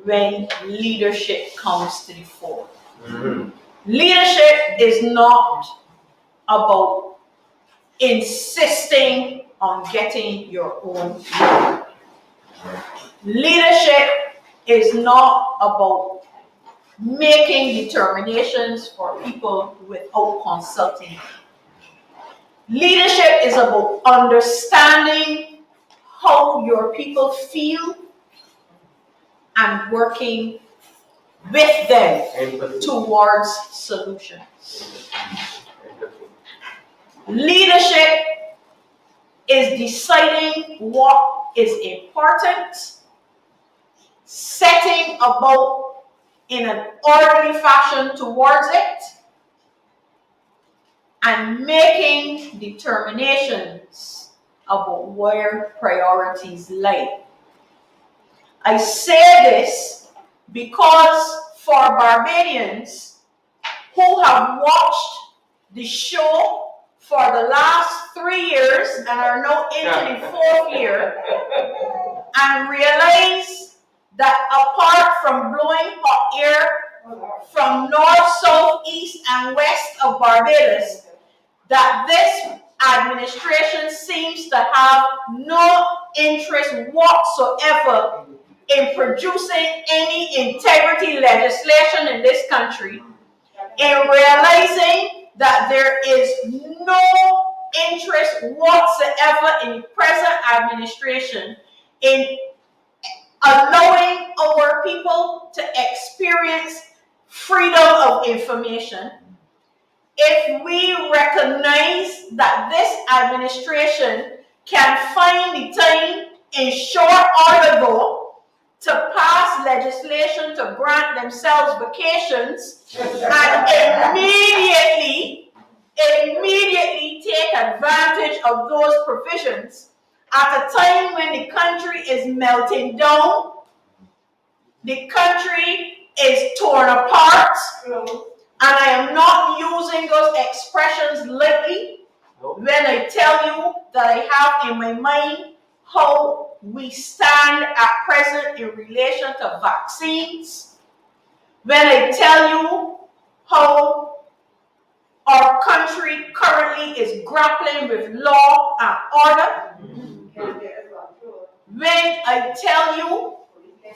when leadership comes to the fore. Leadership is not about insisting on getting your own way. Leadership is not about making determinations for people without consulting. Leadership is about understanding how your people feel and working with them towards solutions. Leadership is deciding what is important, setting about in an orderly fashion towards it, and making determinations about where priorities lie. I say this because for Barbadians who have watched the show for the last 3 years and are now into the 4th year and realize that apart from blowing hot air from north, south, east, and west of Barbados, that this administration seems to have no interest whatsoever in producing any integrity legislation in this country, in realizing that there is no interest whatsoever in the present administration in allowing our people to experience freedom of information. If we recognize that this administration can find the time in short order though to pass legislation to grant themselves vacations and immediately take advantage of those provisions at a time when the country is melting down, the country is torn apart, and I am not using those expressions lightly when I tell you that I have in my mind how we stand at present in relation to vaccines, when I tell you how our country currently is grappling with law and order, when I tell you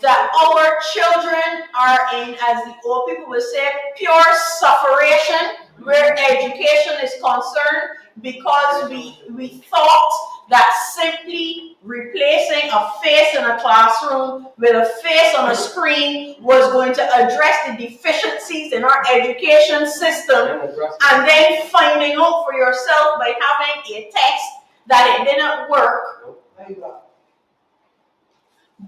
that our children are in, as the old people would say, pure sufferation where education is concerned, because we thought that simply replacing a face in a classroom with a face on a screen was going to address the deficiencies in our education system, and then finding out for yourself by having a test that it didn't work.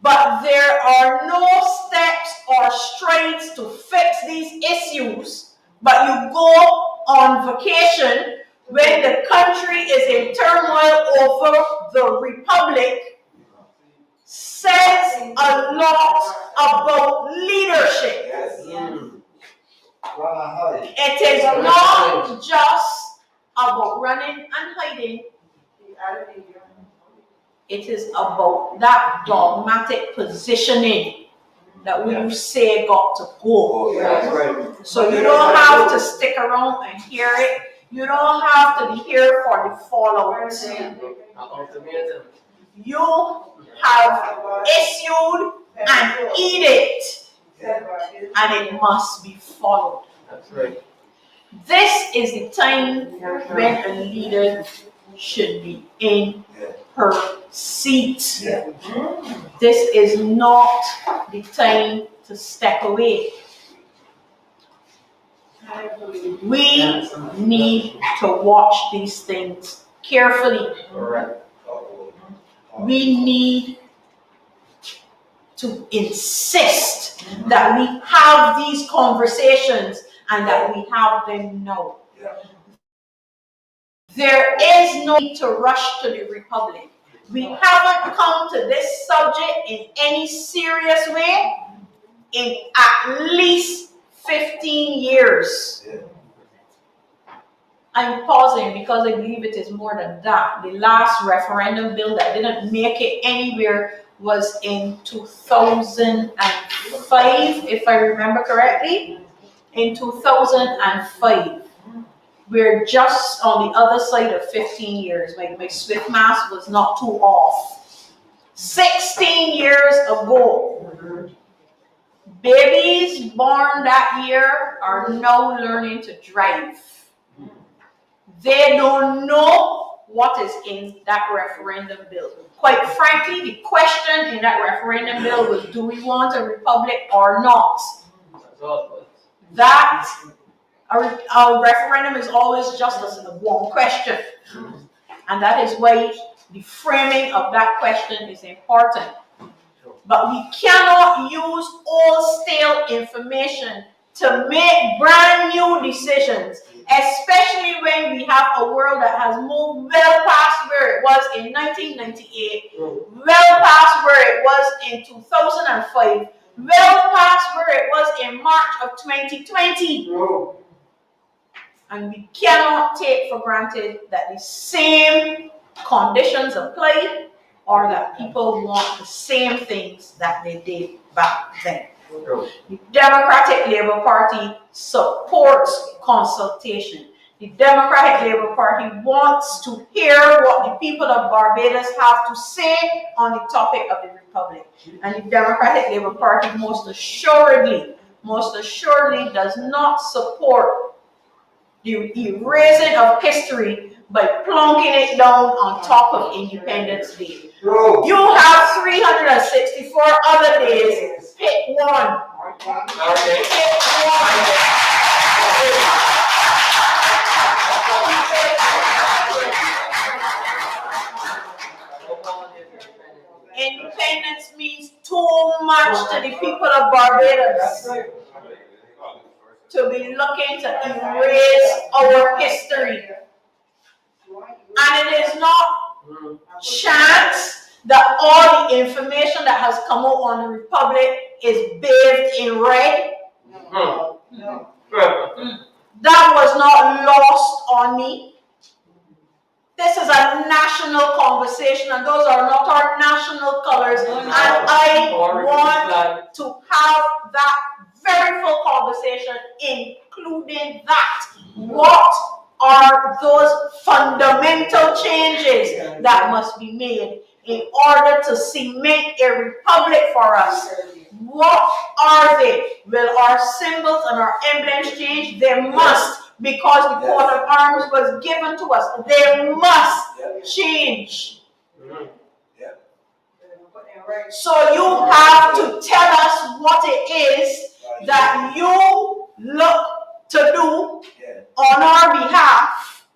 But there are no steps or strides to fix these issues, but you go on vacation when the country is in turmoil over the republic, says a lot about leadership. It is not just about running and hiding. It is about that dogmatic positioning that when you say got to go. That's right. So you don't have to stick around and hear it. You don't have to be here for the fallout. You have issued an edict, and it must be followed. That's right. This is the time when a leader should be in her seat. This is not the time to step away. We need to watch these things carefully. We need to insist that we have these conversations and that we have them now. There is no need to rush to the Republic. We haven't come to this subject in any serious way in at least 15 years. I'm pausing because I believe it is more than that. The last referendum bill that didn't make it anywhere was in 2005, if I remember correctly. In 2005. We're just on the other side of 15 years. My Swift math was not too off. 16 years ago, babies born that year are now learning to drive. They don't know what is in that referendum bill. Quite frankly, the question in that referendum bill was, do we want a republic or not? That our referendum is always just a one question. And that is why the framing of that question is important. But we cannot use old stale information to make brand new decisions, especially when we have a world that has moved well past where it was in 1998, well past where it was in 2005, well past where it was in March of 2020. And we cannot take for granted that the same conditions apply or that people want the same things that they did back then. The Democratic Labour Party supports consultation. The Democratic Labour Party wants to hear what the people of Barbados have to say on the topic of the Republic. And the Democratic Labour Party most assuredly does not support the erasing of history by plunking it down on top of Independence Day. You have 364 other days. Pick one. Independence means too much to the people of Barbados to be looking to erase our history. And it is not chance that all the information that has come out on the Republic is bathed in red. That was not lost on me. This is a national conversation, and those are not our national colors. And I want to have that very full conversation, including that. What are those fundamental changes that must be made in order to cement a republic for us? What are they? Will our symbols and our emblems change? They must, because the coat of arms was given to us. They must change. So you have to tell us what it is that you look to do on our behalf.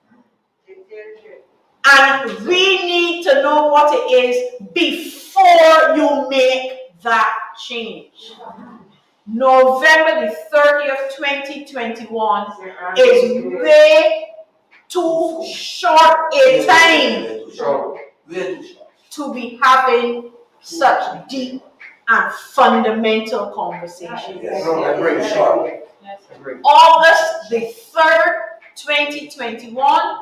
And we need to know what it is before you make that change. November the 30th, 2021 is way too short a time to be having such deep and fundamental conversations. August the 3rd, 2021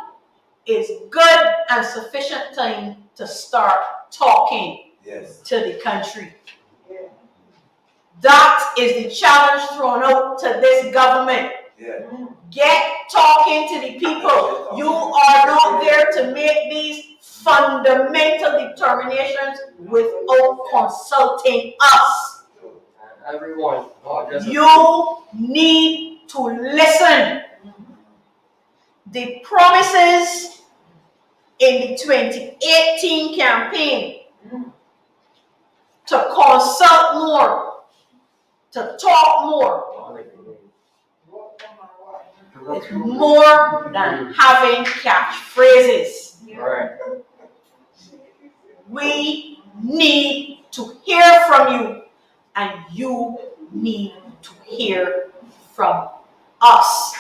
is good and sufficient time to start talking to the country. That is the challenge thrown out to this government. Get talking to the people. You are not there to make these fundamental determinations without consulting us. Everyone. You need to listen. The promises in the 2018 campaign to consult more, to talk more. It's more than having catchphrases. Right. We need to hear from you, and you need to hear from us.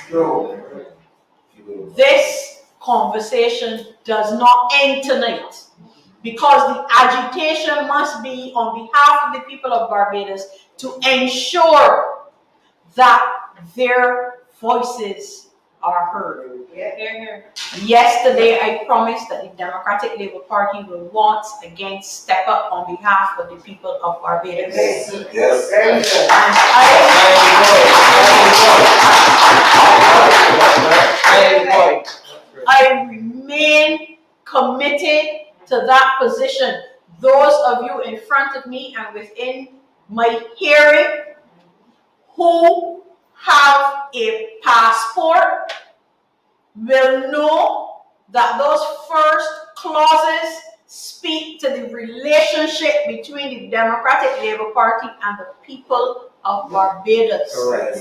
This conversation does not end tonight, because the agitation must be on behalf of the people of Barbados to ensure that their voices are heard. Yesterday, I promised that the Democratic Labour Party will once again step up on behalf of the people of Barbados. Yes. And I remain committed to that position. Those of you in front of me and within my hearing who have a passport will know that those first clauses speak to the relationship between the Democratic Labour Party and the people of Barbados. Correct.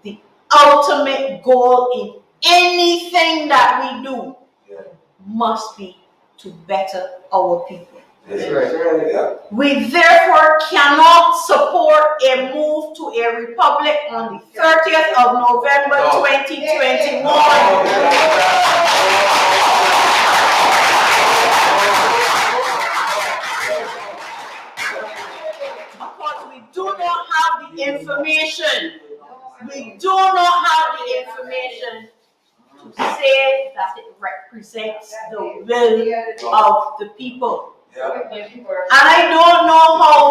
The ultimate goal in anything that we do must be to better our people. That's right. Yeah. We therefore cannot support a move to a republic on the 30th of November 2021. Because we do not have the information. We do not have the information to say that it represents the will of the people. And I don't know how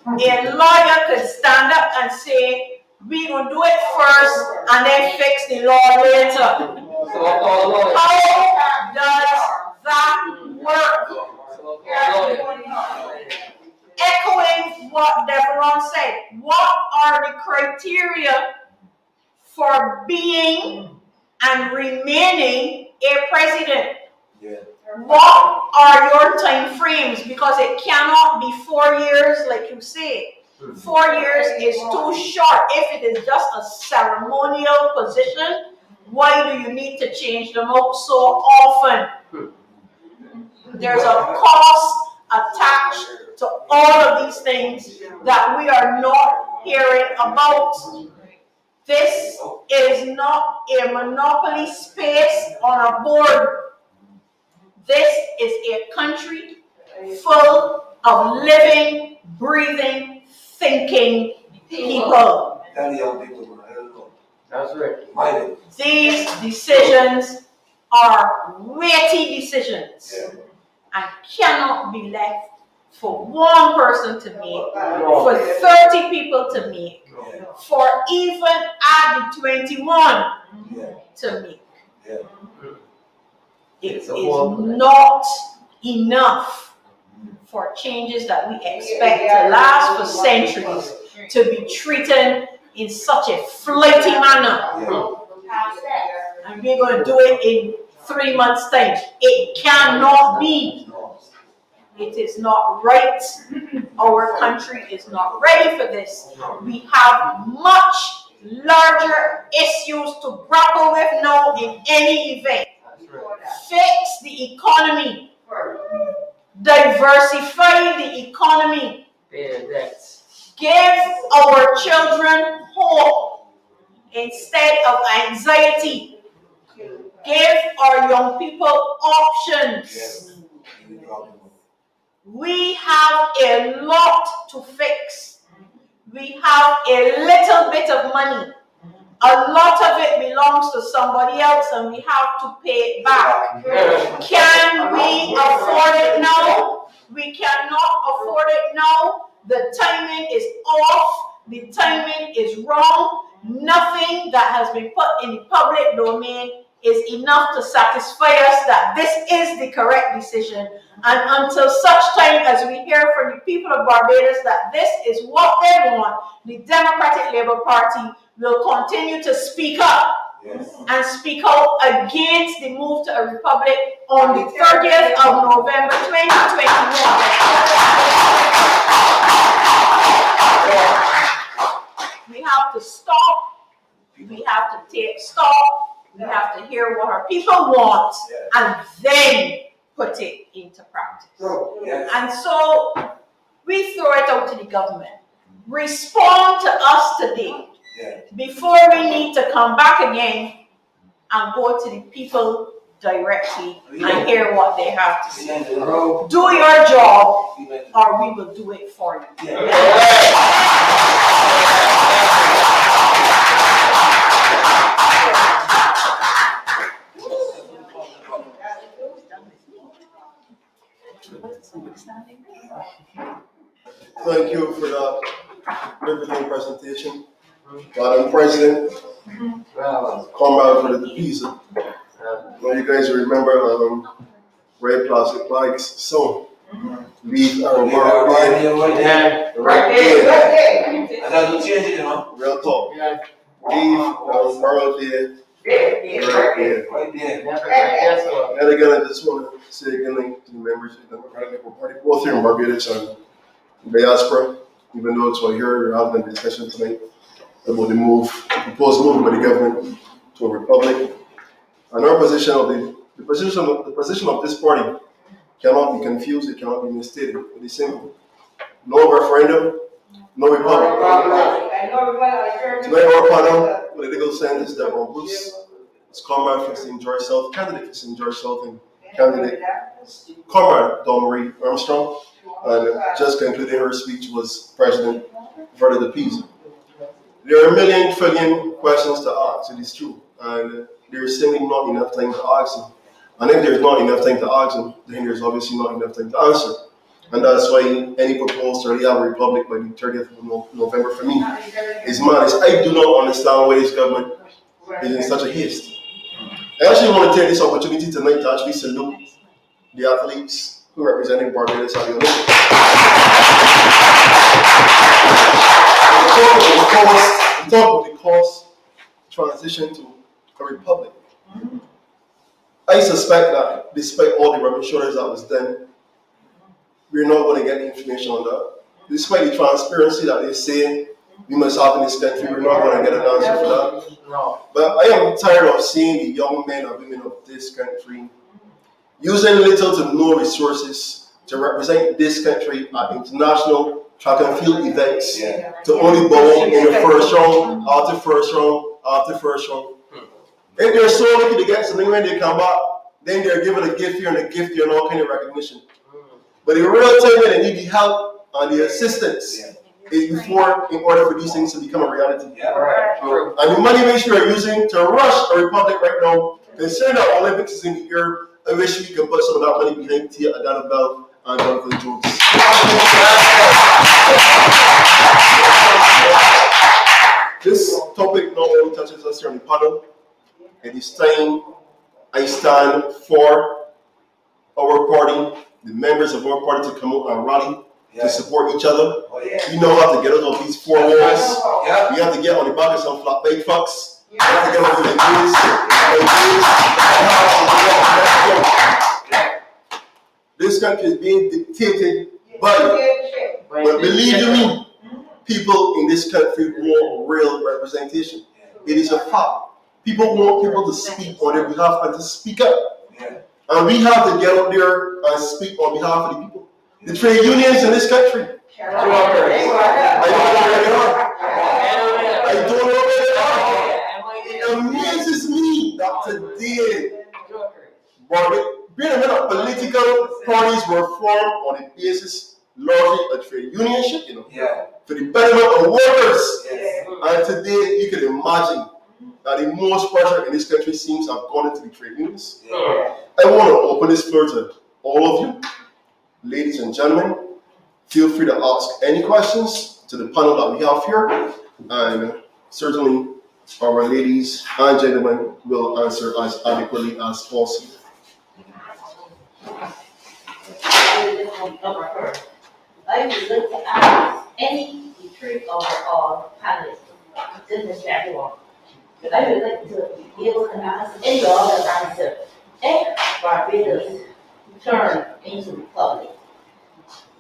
a lawyer could stand up and say, we're going to do it first and then fix the law later. How does that work? Echoing what Devaron said, what are the criteria for being and remaining a president? What are your time frames? Because it cannot be 4 years like you say. 4 years is too short. If it is just a ceremonial position, why do you need to change them out so often? There's a cost attached to all of these things that we are not hearing about. This is not a monopoly space on a board. This is a country full of living, breathing, thinking people. That's right. These decisions are weighty decisions and cannot be left for one person to make, for 30 people to make, for even at the 21 to make. It is not enough for changes that we expect to last for centuries to be treated in such a flighty manner. And we're going to do it in 3 months' time. It cannot be. It is not right. Our country is not ready for this. We have much larger issues to grapple with now in any event. Fix the economy. Diversify the economy. Give our children hope instead of anxiety. Give our young people options. We have a lot to fix. We have a little bit of money. A lot of it belongs to somebody else and we have to pay it back. Can we afford it now? We cannot afford it now. The timing is off. The timing is wrong. Nothing that has been put in the public domain is enough to satisfy us that this is the correct decision. And until such time as we hear from the people of Barbados that this is what they want, the Democratic Labour Party will continue to speak up and speak out against the move to a republic on the 30th of November 2021. We have to stop. We have to take stock. We have to hear what our people want and then put it into practice. And so we throw it out to the government. Respond to us today before we need to come back again and go to the people directly and hear what they have to say. Do your job or we will do it for you. Thank you for that riveting presentation, Madam President, comrade for the Peiza. Well, you guys remember red plastic flags, so leave our world right there. Real talk. Leave our world there. Right there. And again, I just want to say again to the members of the Democratic Labour Party, both here in Barbados and diaspora, even though it's right here, we're having a discussion tonight about the proposed move by the government to a republic. And our position of the position of this party cannot be confused, it cannot be misstated. It is simple. No referendum, no republic. Tonight our panel, political scientist Devaron, is comrade for St. George South, candidate for St. George South, and candidate comrade Armstrong. And just concluding her speech was President Verla Peiza. There are a million trillion questions to ask, it is true. And there's simply not enough time to ask them. And if there's not enough time to ask them, then there's obviously not enough time to answer. And that's why any proposal to really have a republic by the 30th of November for me is madness. I do not understand why this government is in such a haste. I actually want to take this opportunity tonight to actually salute the athletes who are representing Barbados at the Olympics. We talk about the cost transition to a republic. I suspect that despite all the rubbing shoulders that was done, we're not going to get information on that. Despite the transparency that they say we must have in this country, we're not going to get an answer for that. But I am tired of seeing the young men and women of this country using little to no resources to represent this country at international track and field events to only bow in the first round, after first round, after first round. If they're so lucky to get something when they come back, then they're given a gift here and a gift here and all kind of recognition. But the real time when they need the help and the assistance is before, in order for these things to become a reality. And the money which we are using to rush a republic right now, considering that Olympics is in the air, I wish we could put some of that money behind Tia Adana Bell and Jonathan Jones. This topic not only touches us here on the panel. It is time I stand for our party, the members of our party to come out and rally to support each other. We know how to get out of these four walls. We have to get on the back of some flatbed trucks. We have to get on the This country is being dictated by you. But believe you me, people in this country want real representation. It is a fact. People want people to speak on their behalf and to speak up. And we have to get up there and speak on behalf of the people. The trade unions in this country. I don't know where they are. It amazes me that today, political parties were formed on the basis largely of trade unionship, for the betterment of workers. And today, you can imagine that the most pressure in this country seems to have gone into the trade unions. I want to open this floor to all of you, ladies and gentlemen. Feel free to ask any questions to the panel that we have here, and certainly our ladies and gentlemen will answer as adequately as possible. I would like to ask any three of our panelists, goodness everyone, I would like to be able to ask any of the answer. If Barbados turn into republic,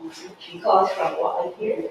because from what I hear,